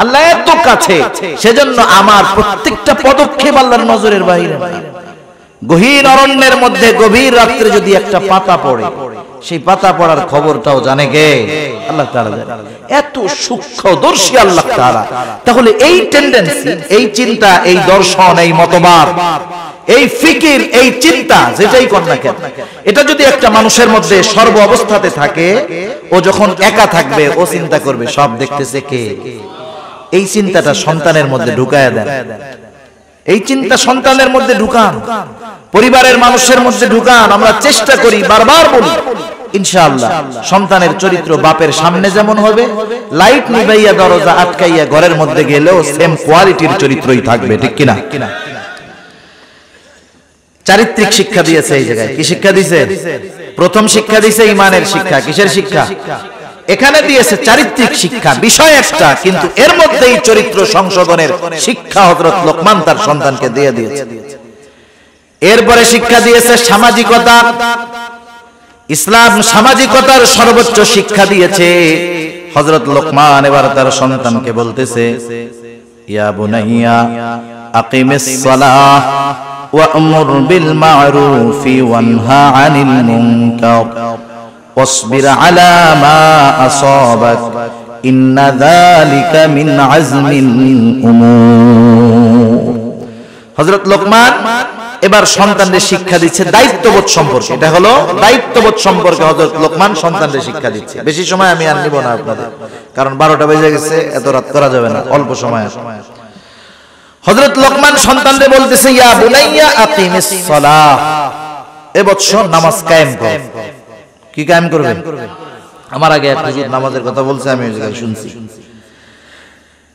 আল্লাহ এত কাছে, সেজন্য আমার প্রত্যেকটা পদক্ষেপ আল্লাহর নজরের বাইরে না। গহীন অরণ্যের মধ্যে গভীর রাত্রে যদি একটা পাতা পড়ে, সেই পাতা পড়ার খবরটাও জানে কে? আল্লাহ তাআলা জানে। এত সূক্ষ্মদর্শী আল্লাহ তাআলা। তাহলে এই টেন্ডেন্সি, এই চিন্তা, এই দর্শন, এই মতবাদ, এই ফিকির, এই চিন্তা যেটাই কর না কেন, এটা যদি একটা মানুষের মধ্যে সর্ব অবস্থাতে থাকে, ও যখন একা থাকবে ও চিন্তা করবে সব দেখতেছে কে? এই চিন্তাটা সন্তানের মধ্যে ঢুকায়া দেন। এই চিন্তা সন্তানের মধ্যে ঢুকান, পরিবারের মানুষের মধ্যে ঢুকান। আমরা চেষ্টা করি, বারবার বলি, ইনশাআল্লাহ সন্তানের চরিত্র বাপের সামনে যেমন হবে, লাইট নিভাইয়া দরজা আটকাইয়া ঘরের মধ্যে গেলেও সেম কোয়ালিটির চরিত্রই থাকবে, ঠিক কিনা? চারিত্রিক শিক্ষা দিয়েছে এই জায়গায়। কি শিক্ষা দিয়েছে? প্রথম শিক্ষা দিয়েছে ইমানের শিক্ষা। কিসের শিক্ষা? এখানে দিয়েছে চারিত্রিক শিক্ষা, বিষয় একটা, কিন্তু এর মধ্যেই চরিত্র সংশোধনের শিক্ষা হযরত লোকমান তার সন্তানকে দিয়ে দিয়েছে। এরপরে শিক্ষা দিয়েছে সামাজিকতা। ইসলাম সামাজিকতার সর্বোচ্চ শিক্ষা দিয়েছে। হযরত লোকমান এবার তার সন্তানকে বলতেছে, ইয়া বুনাইয়া আকিমিস সালাহ ওয়া'মুর বিল মা'রুফি ওয়ানহা আনিল মুনকার ওয়াসবির আলা মা আসাবাক ইন্না যালিকা মিন আজমিল উমুর। হযরত লোকমান এবার সন্তানদের শিক্ষা দিচ্ছে দায়িত্ববোধ সম্পর্কে। এটা হলো দায়িত্ববোধ সম্পর্কে হযরত লোকমান সন্তানদের শিক্ষা দিচ্ছে। বেশি সময় আমি আর নিব না আপনাদের, কারণ 12টা বেজে গেছে, এত রাত করা যাবে না, অল্প সময়। হযরত লোকমান সন্তানদের বলতেছে, ইয়া বুনাইয়া আকিমিস সালাহ, এ বৎস নামাজ কায়েম কর। কি কায়েম করবেন? আমার আগে এক হুজুর নামাজের কথা বলছে, আমি ওই জায়গায় শুনছি।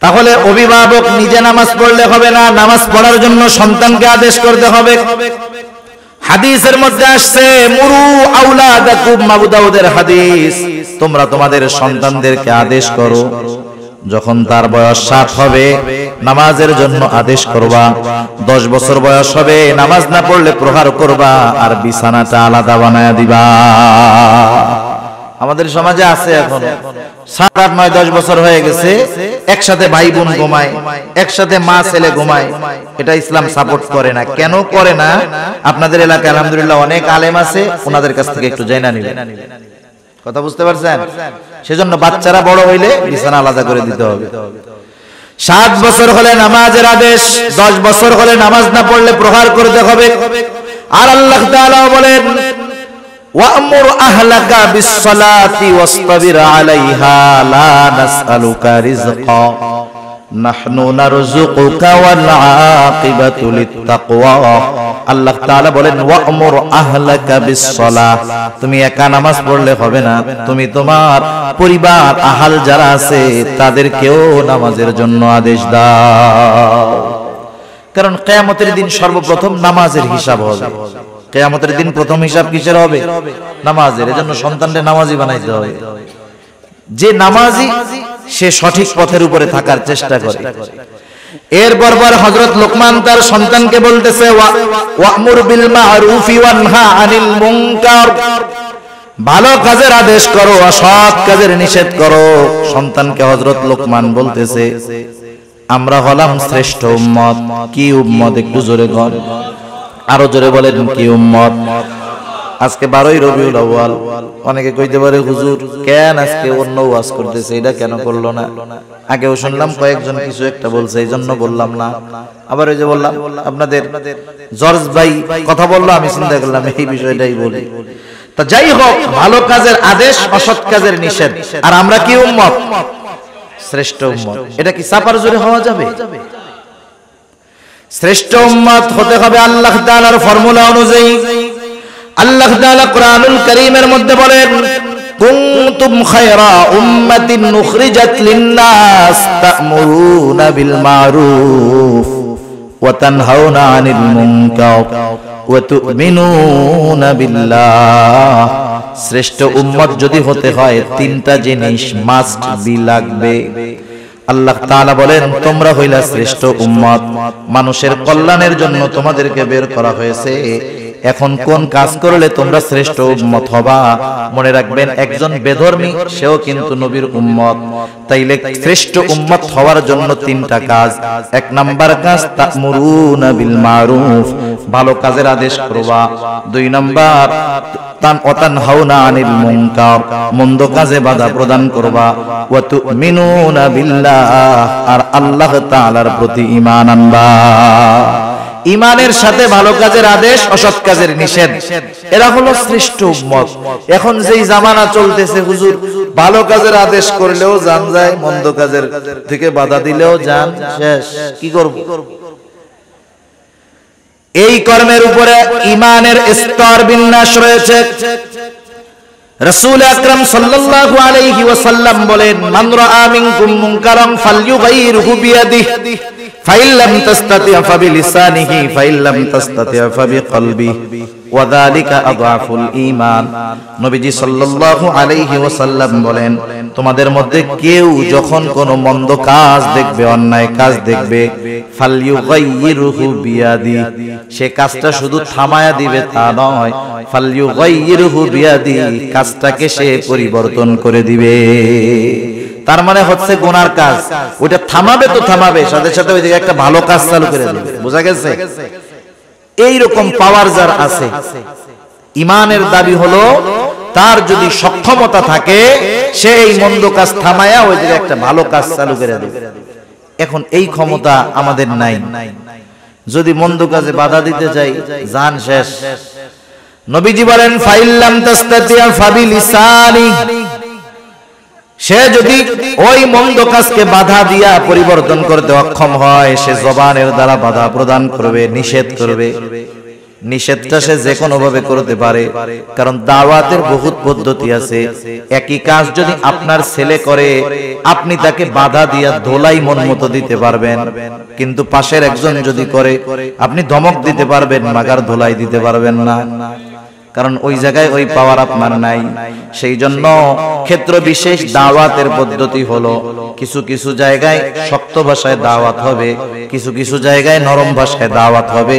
তাহলে অভিভাবক নিজে নামাজ পড়লে হবে না, নামাজ পড়ার জন্য সন্তানকে আদেশ করতে হবে। হাদিসের মধ্যে আসছে, মুরু আওলাদাকুম, আবু দাউদের হাদিস, তোমরা তোমাদের সন্তানদেরকে আদেশ করো, যখন তার বয়স 7 হবে নামাজের জন্য আদেশ করবা, 10 বছর বয়স হবে নামাজ না পড়লে প্রহার করবা, আর বিছানাটা আলাদা বানায়া দিবা। আমাদের সমাজে আছে এখন 7, 8, 9, 10 বছর হয়ে গেছে, একসাথে ভাই বোন ঘুমায়, একসাথে মা ছেলে ঘুমায়। এটা ইসলাম সাপোর্ট করে না। কেন করে না? আপনাদের এলাকায় আলহামদুলিল্লাহ অনেক আলেম আছে, ওনাদের কাছ থেকে একটু জেনে নিবেন। কথা বুঝতে পারছেন? সেজন্য বাচ্চারা বড় হইলে বিছানা আলাদা করে দিতে হবে। 7 বছর হলে নামাজের আদেশ, 10 বছর হলে নামাজ না পড়লে প্রহার করতে হবে। আর আল্লাহ তাআলা বলেন, ওয়া'মুর আহলাকা বিস-সালাতি ওয়াসতাবির আলাইহা লা নাসআলুকা রিজকা নাহনু নারযুকুকা ওয়াল আকিবাতু লিত-তাকওয়া। আল্লাহ তাআলা বলেন, ওয়া'মুর আহলাকা বিস-সালাহ, তুমি একা নামাজ পড়লে হবে না, তুমি তোমার পরিবার আহাল যারা আছে তাদেরকেও নামাজের জন্য আদেশ দাও। কারণ কিয়ামতের দিন সর্বপ্রথম নামাজের হিসাব হবে। কিয়ামতের দিন প্রথম হিসাব কিসের হবে? নামাজের। এজন্য সন্তানদের নামাজি বানাইতে হবে। যে নামাজি সে সঠিক পথের উপরে থাকার চেষ্টা করে। এরপর হযরত লোকমান তার সন্তানকে বলতেছে, ওয়া'মুর বিল মা'রুফি ওয়ানহা আনিল মুনকার, ভালো কাজের আদেশ করো, অসৎ কাজের নিষেধ করো। সন্তানকে হযরত লোকমান বলতেছে, আমরা হলাম শ্রেষ্ঠ উম্মত। কি উম্মত? একটু জোরে বল, আরো জোরে বলেন, কি উম্মত? আজকে 12ই রবিউল আউয়াল। অনেকে কইতে পারে, হুজুর কেন আজকে অন্য ওয়াজ করতেছে, এটা কেন করলো না? আগেও শুনলাম কয়েকজন কিছু একটা বলছে, এই জন্য বললাম না। আবার ওই যে বললাম আপনাদের জর্জ ভাই কথা বললো, আমি চিন্তা করলাম এই বিষয়টাই বলি। তা যাই হোক, ভালো কাজের আদেশ, অসৎ কাজের নিষেধ। আর আমরা কি উম্মত? শ্রেষ্ঠ উম্মত। এটা কি চাপার জোরে হওয়া যাবে? শ্রেষ্ঠ উম্মত হতে হবে আল্লাহ তাআলার ফর্মুলা অনুযায়ী। আল্লাহ তাআলা কোরআনুল কারীমের মধ্যে বলেন, কুনতুম খায়রা উম্মাতিন উখরিজাত লিন-নাস তা'মুরুনা বিল মা'রুফ ওয়া তানহাউনা আনিল মুনকার ওয়া তু'মিনুনা বিল্লাহ। শ্রেষ্ঠ উম্মত যদি হতে হয় 3টা জিনিস মাস্ট বি লাগবে। আল্লাহ তাআলা বলেন তোমরা হইলা শ্রেষ্ঠ উম্মত, মানুষের কল্যাণের জন্য তোমাদেরকে বের করা হয়েছে। এখন কোন কাজ করলে তোমরা শ্রেষ্ঠ উম্মত হবা? মনে রাখবেন একজন বেধর্মী সেও কিন্তু নবীর উম্মত। তাইলে শ্রেষ্ঠ উম্মত হওয়ার জন্য তিনটা কাজ। এক নাম্বার কাজ তা'মুরুনা বিল মারুফ, ভালো কাজের আদেশ করবা। দুই নাম্বার তানহাউনা আনিল মুনকার, মন্দ কাজে বাধা প্রদান করবা। ওয়া তু'মিনুনা বিল্লাহ, আর আল্লাহ তাআলার প্রতি ঈমান আনবা। ঈমানের সাথে ভালো কাজের আদেশ, অসৎ কাজের নিষেধ, এরা হলো শ্রেষ্ঠ উম্মত। এখন যেই জামানা চলতেছে হুজুর, ভালো কাজের আদেশ করলেও জান যায়, মন্দ কাজের থেকে বাধা দিলেও জান শেষ। কি করব? এই কর্মের উপরে ঈমানের স্তর বিন্যাস রয়েছে। রাসূল আকরাম সাল্লাল্লাহু আলাইহি ওয়াসাল্লাম বলেন, মান রাআ মিনকুম মুনকারান ফালইয়ুগাইরহু বিয়াদিহি ফাইন লাম তাসতাতি' ফাবিলিসানিহি ফাইন লাম তাসতাতি' ফাবিকলবিহি ওয়া যালিকা আযআফুল ঈমান। নবীজি সাল্লাল্লাহু আলাইহি ওয়াসাল্লাম বলেন, তোমাদের মধ্যে কেউ যখন কোনো মন্দ কাজ দেখবে, অন্যায় কাজ দেখবে, ফালইয়ুগাইরহু বিয়াদিহি, সে কাজটা শুধু থামায়া দিবে তা নয়, ফালইয়ুগাইরহু বিয়াদিহি, কাজটাকে সে পরিবর্তন করে দিবে। তার মানে হচ্ছে গুনার কাজ, ওইটা থামাবে তো থামাবে, সাথে সাথে ওই দিকে একটা ভালো কাজ চালু করে দেবে। বোঝা গেছে? এই রকম পাওয়ার যার আছে। ঈমানের দাবি হলো তার যদি সক্ষমতা থাকে, সে এই মন্দ কাজ থামায়া ওই দিকে একটা ভালো কাজ চালু করে দেবে। এখন এই ক্ষমতা আমাদের নাই। যদি মন্দ কাজে বাধা দিতে চাই, জান শেষ। নবীজি বলেন, ফাইন লাম তাসতাতি' ফাবিলিসানি, সে যদি ওই মন্দ কাজকে বাধা দিয়া পরিবর্তন করতে অক্ষম হয়, সে জবানের দ্বারা বাধা প্রদান করবে, নিষেধ করবে। নিষেধটা সে যে কোনো ভাবে করতে পারে, কারণ দাওয়াতের বহুত পদ্ধতি আছে। একই কাজ যদি আপনার ছেলে করে, আপনি তাকে বাধা দিয়া ধোলাই মন মতো দিতে পারবেন, কিন্তু পাশের একজন যদি করে, আপনি ধমক দিতে পারবেন, মাগার ধোলাই দিতে পারবেন না, কারণ ওই জায়গায় ওই পাওয়ার আপনার নাই। সেই জন্য ক্ষেত্র বিশেষ দাওয়াতের পদ্ধতি হলো, কিছু কিছু জায়গায় শক্ত ভাষায় দাওয়াত হবে, কিছু কিছু জায়গায় নরম ভাষায় দাওয়াত হবে।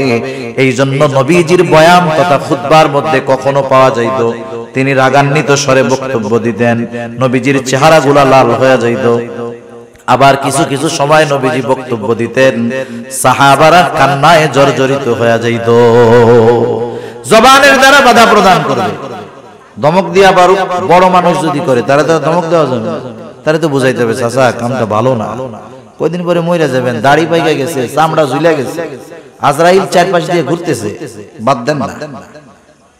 এই জন্য নবীজির বয়ান তথা খুতবার মধ্যে কখনো পাওয়া যাইত তিনি রাগান্বিত স্বরে বক্তব্য দিতেন, নবীজির চেহারাগুলা লাল হয়ে যাইত। আবার কিছু কিছু সময় নবীজি বক্তব্য দিতেন, সাহাবারা কান্নায় জর্জরিত হয়ে যাইত। জবানের দ্বারা বাধা প্রদান করবে। ধমক দিয়া বারু বড় মানুষ যদি করে, তারা তো ধমক দেওয়া যাবে, তারা তো বুঝাইতে হবে, চাচা কামটা ভালো না, কয়দিন পরে মইরা যাবেন, দাড়ি পাইকা গেছে, চামড়া ঝুলে গেছে, আজরাইল চারপাশ দিয়ে ঘুরতেছে, বাদ দেন না,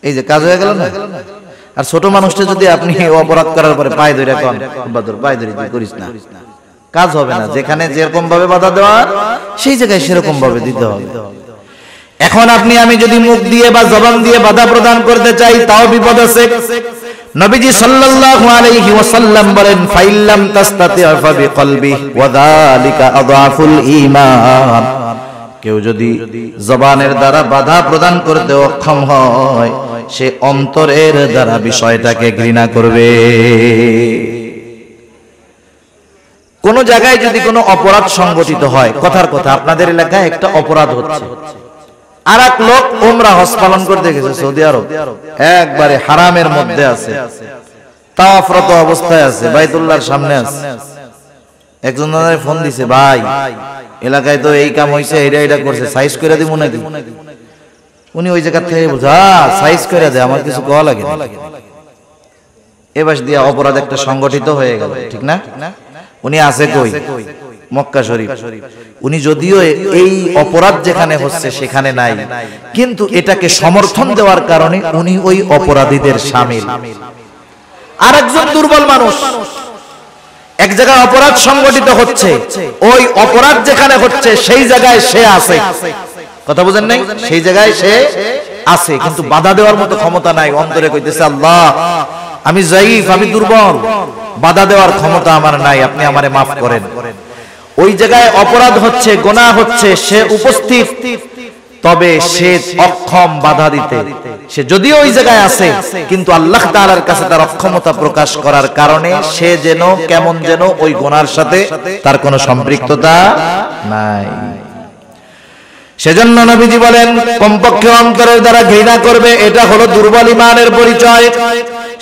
এই যে কাজ হয়ে গেল না। আর ছোট মানুষটা যদি আপনি অপরাধ করার পরে পায়ে ধরে কন, বাদর পায়ে ধরে করিস না, কাজ হবে না। যেখানে যেরকম ভাবে বাধা দেওয়া, সেই জায়গায় সেরকম ভাবে দিতে হবে। এখন আপনি আমি যদি মুখ দিয়ে বা জবান দিয়ে বাধা প্রদান করতে চাই, তাও বিপদ আছে। নবীজি সাল্লাল্লাহু আলাইহি ওয়াসাল্লাম বলেন, ফাইল্লাম তাসতাতি' ফাবিকলবিহি ওয়া যালিকা আযআফুল ঈমান। কেউ যদি জবানের দ্বারা বাধা প্রদান করতে অক্ষম হয়, সে অন্তরের দ্বারা বিষয়টাকে ঘৃণা করবে। কোন জায়গায় যদি কোনো অপরাধ সংগঠিত হয়, কথার কথা আপনাদের এলাকায় একটা অপরাধ হচ্ছে, আর এক লোক উমরা হজ পালন করতে গেছে সৌদি আরব, একবারে হারামের মধ্যে আছে, তাওয়াফরত অবস্থায় আছে, বাইতুল্লাহর সামনে আছে। একজন ফোন দিছে, ভাই এলাকায় তো এই কাম হইছে, এটা করছে, সাইজ করে দিব নাকি? উনি ওই জায়গা থেকে বলছে, সাইজ করে দে, আমার কিছু কওয়া লাগে না। এবার দিয়া অপরাধ একটা সংগঠিত হয়ে গেল, ঠিক না? উনি আছে কই? মক্কা শরীফ। উনি যদিও এই অপরাধ যেখানে হচ্ছে সেখানে নাই, কিন্তু এটাকে সমর্থন দেওয়ার কারণে উনি ওই অপরাধীদের শামিল। আরেকজন দুর্বল মানুষ, এক জায়গায় অপরাধ সংগঠিত হচ্ছে, ওই অপরাধ যেখানে হচ্ছে সেই জায়গায় সে আছে। কথা বুঝেন নাই? সেই জায়গায় সে আছে, কিন্তু বাধা দেওয়ার মতো ক্ষমতা নাই। অন্তরে কইতেছে, আল্লাহ আমি যাইফ, আমি দুর্বল, বাধা দেওয়ার ক্ষমতা আমার নাই, আপনি আমারে মাফ করেন। ওই জায়গায় অপরাধ হচ্ছে, গুনাহ হচ্ছে, সে উপস্থিত, তবে সে অক্ষম বাধা দিতে। সে যদিও ওই জায়গায় আছে, কিন্তু আল্লাহ তাআলার কাছে তার অক্ষমতা প্রকাশ করার কারণে সে যেন কেমন যেন ওই গুনার সাথে তার কোনো সম্পৃক্ততা নাই। সেজন্য নবীজি বলেন, কমপক্ষে অন্তরের দ্বারা ঘৃণা করবে, এটা হলো দুর্বল ঈমানের পরিচয়।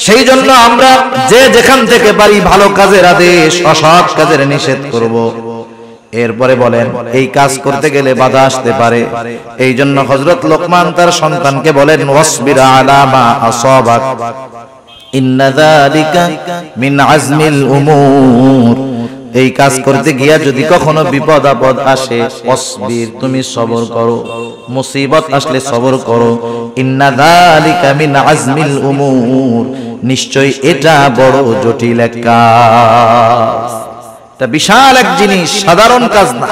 সেই জন্য আমরা যে যেখান থেকে পারি ভালো কাজের আদেশ, অসৎ কাজের নিষেধ করব। এরপরে বলেন, এই কাজ করতে গেলে বাধা আসতে পারে। এই জন্য হযরত লোকমান তার সন্তানকে বলেন, ওয়াসবির আলা মা আসাবাক ইন্না যালিকা মিন আজমিল উমুর। এই কাজ করতে গিয়া যদি কখনো বিপদ আপদ আসে, ওয়াসবির, তুমি সবর করো, মুসিবত আসলে সবর করো। ইন্না যালিকা মিন আজমিল উমুর, নিশ্চয় এটা বড় জটিল এক কাজ, এটা বিশাল এক জিনিস, সাধারণ কাজ না।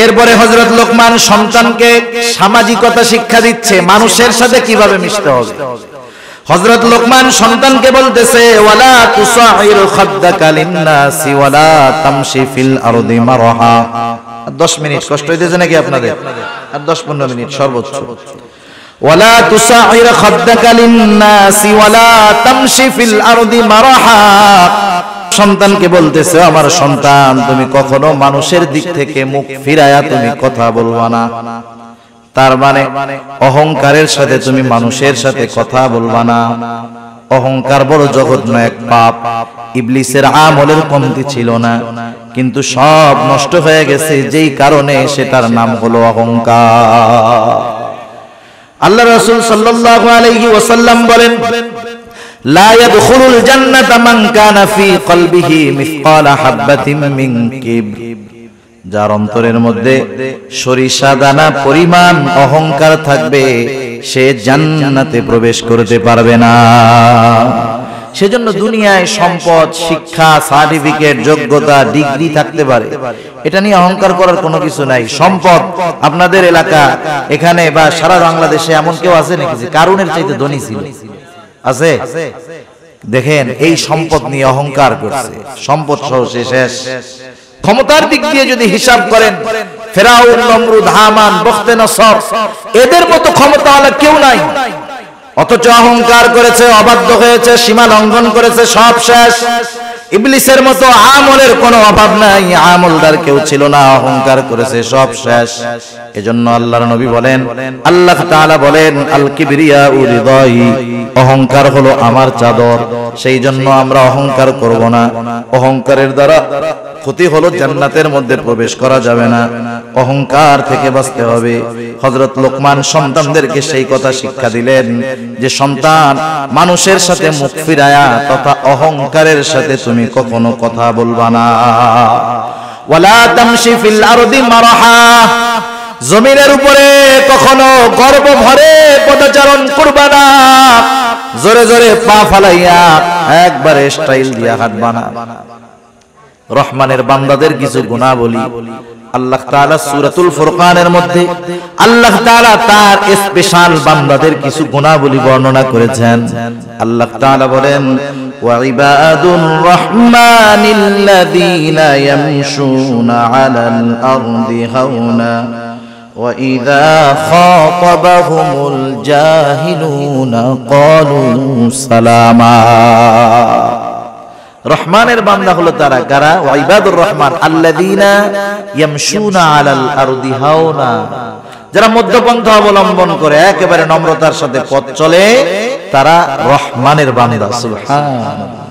এরপরে হযরত লোকমান সন্তানকে সামাজিকতা শিক্ষা দিচ্ছে, মানুষের সাথে কিভাবে মিশতে হবে। হযরত লোকমান সন্তানকে বলতেছে, ওয়ালা তুসাইর খাদ্দাকা লিন্নাসি ওয়ালা তামশি ফিল আরদি মারহা। 10 মিনিট কষ্ট হইতেছে নাকি আপনাদের? আর 10-15 মিনিট সর্বোচ্চ। ওয়ালা তুসাইর খাদ্দাকা লিন্নাসি ওয়ালা তামশি ফিল আরদি মারহা। সন্তানকে বলতেছে, আমার সন্তান, তুমি কখনো মানুষের দিক থেকে মুখ ফিরায়া তুমি কথা বলবা না। তার মানে অহংকারের সাথে তুমি মানুষের সাথে কথা বলবা না। অহংকার বড় জঘন্য এক পাপ। ইবলিসের আমলের কমতি ছিল না, কিন্তু সব নষ্ট হয়ে গেছে যেই কারণে, সেটার নাম হলো অহংকার। আল্লাহ রাসূল সাল্লাল্লাহু আলাইহি ওয়াসাল্লাম বলেন, লা ইয়াদখুলুল জান্নাতা মান কানা ফি কলবিহি মিসকালা হাববাতিন মিন কিবর। যার অন্তরের মধ্যে সরিষা দানা পরিমাণ অহংকার থাকবে, সে জান্নাতে প্রবেশ করতে পারবে না। সেজন্য দুনিয়ায় সম্পদ, শিক্ষা, সার্টিফিকেট, যোগ্যতা, ডিগ্রি থাকতে পারে, এটা নিয়ে অহংকার করার কোনো কিছু নাই। সম্পদ, আপনাদের এলাকা এখানে বা সারা বাংলাদেশে এমন কেউ আছে নাকি যে কারুনের চাইতে ধনী ছিল? আছে? দেখেন, এই সম্পদ নিয়ে অহংকার করছে, সম্পদ সহ সে শেষ। ক্ষমতার দিক দিয়ে যদি হিসাব করেন, ফেরাউন, নমরুদ, হামান, বখতেনসর, এদের মতো ক্ষমতাওয়ালা কেউ নাই। অথচ অহংকার করেছে, অবাধ্য হয়েছে, সীমা লঙ্ঘন করেছে, সব শেষ। ইবলিসের মতো আমলের কোনো অভাব নাই, আমলদার কেউ ছিল না, অহংকার করেছে, সব শেষ। এজন্য আল্লাহর নবী বলেন, আল্লাহ তাআলা বলেন, আল কিবরিয়াউ রিদাই, অহংকার হলো আমার চাদর। সেই জন্য আমরা অহংকার করব না। অহংকারের দ্বারা ক্ষতি হলো জান্নাতের মধ্যে প্রবেশ করা যাবে না, অহংকার থেকে বাঁচতে হবে। হযরত লোকমান সন্তানদেরকে সেই কথা শিক্ষা দিলেন যে, সন্তান, মানুষের সাথে মুখ ফিরায়া তথা অহংকারের সাথে তুমি কখনো কথা বলবা না। ওয়ালা তামশি ফিল আরদি মারহা, জমিনের উপরে কখনো গর্ব ভরে পদচারণ করবা না। জোরে জোরে পা ফালাইয়া একবারে স্টাইল দিয়া হাঁটবা না। রহমানের বান্দাদের কিছু গুণাবলী আল্লাহ তাআলা সূরাতুল ফুরকানের মধ্যে আল্লাহ তাআলা তার স্পেশাল বান্দাদের কিছু গুণাবলী বর্ণনা করেছেন। আল্লাহ তাআলা বলেন, ওয়া ইবাদুর রহমানিল্লাযীনা ইয়ামশুনা আলাল আরদি হাওনা ওয়া ইযা খাতাবাহুমুল জাহিলুনা ক্বালু সালামা। রহমানের বান্দা হলো তারা কারা? ওয়া ইবাদুর রহমান আল্লাযীনা ইয়ামশুনা আলাল আরদি হাওনা, যারা মধ্যপন্থা অবলম্বন করে একেবারে নম্রতার সাথে পথ চলে, তারা রহমানের বান্দা। সুবহানাল্লাহ।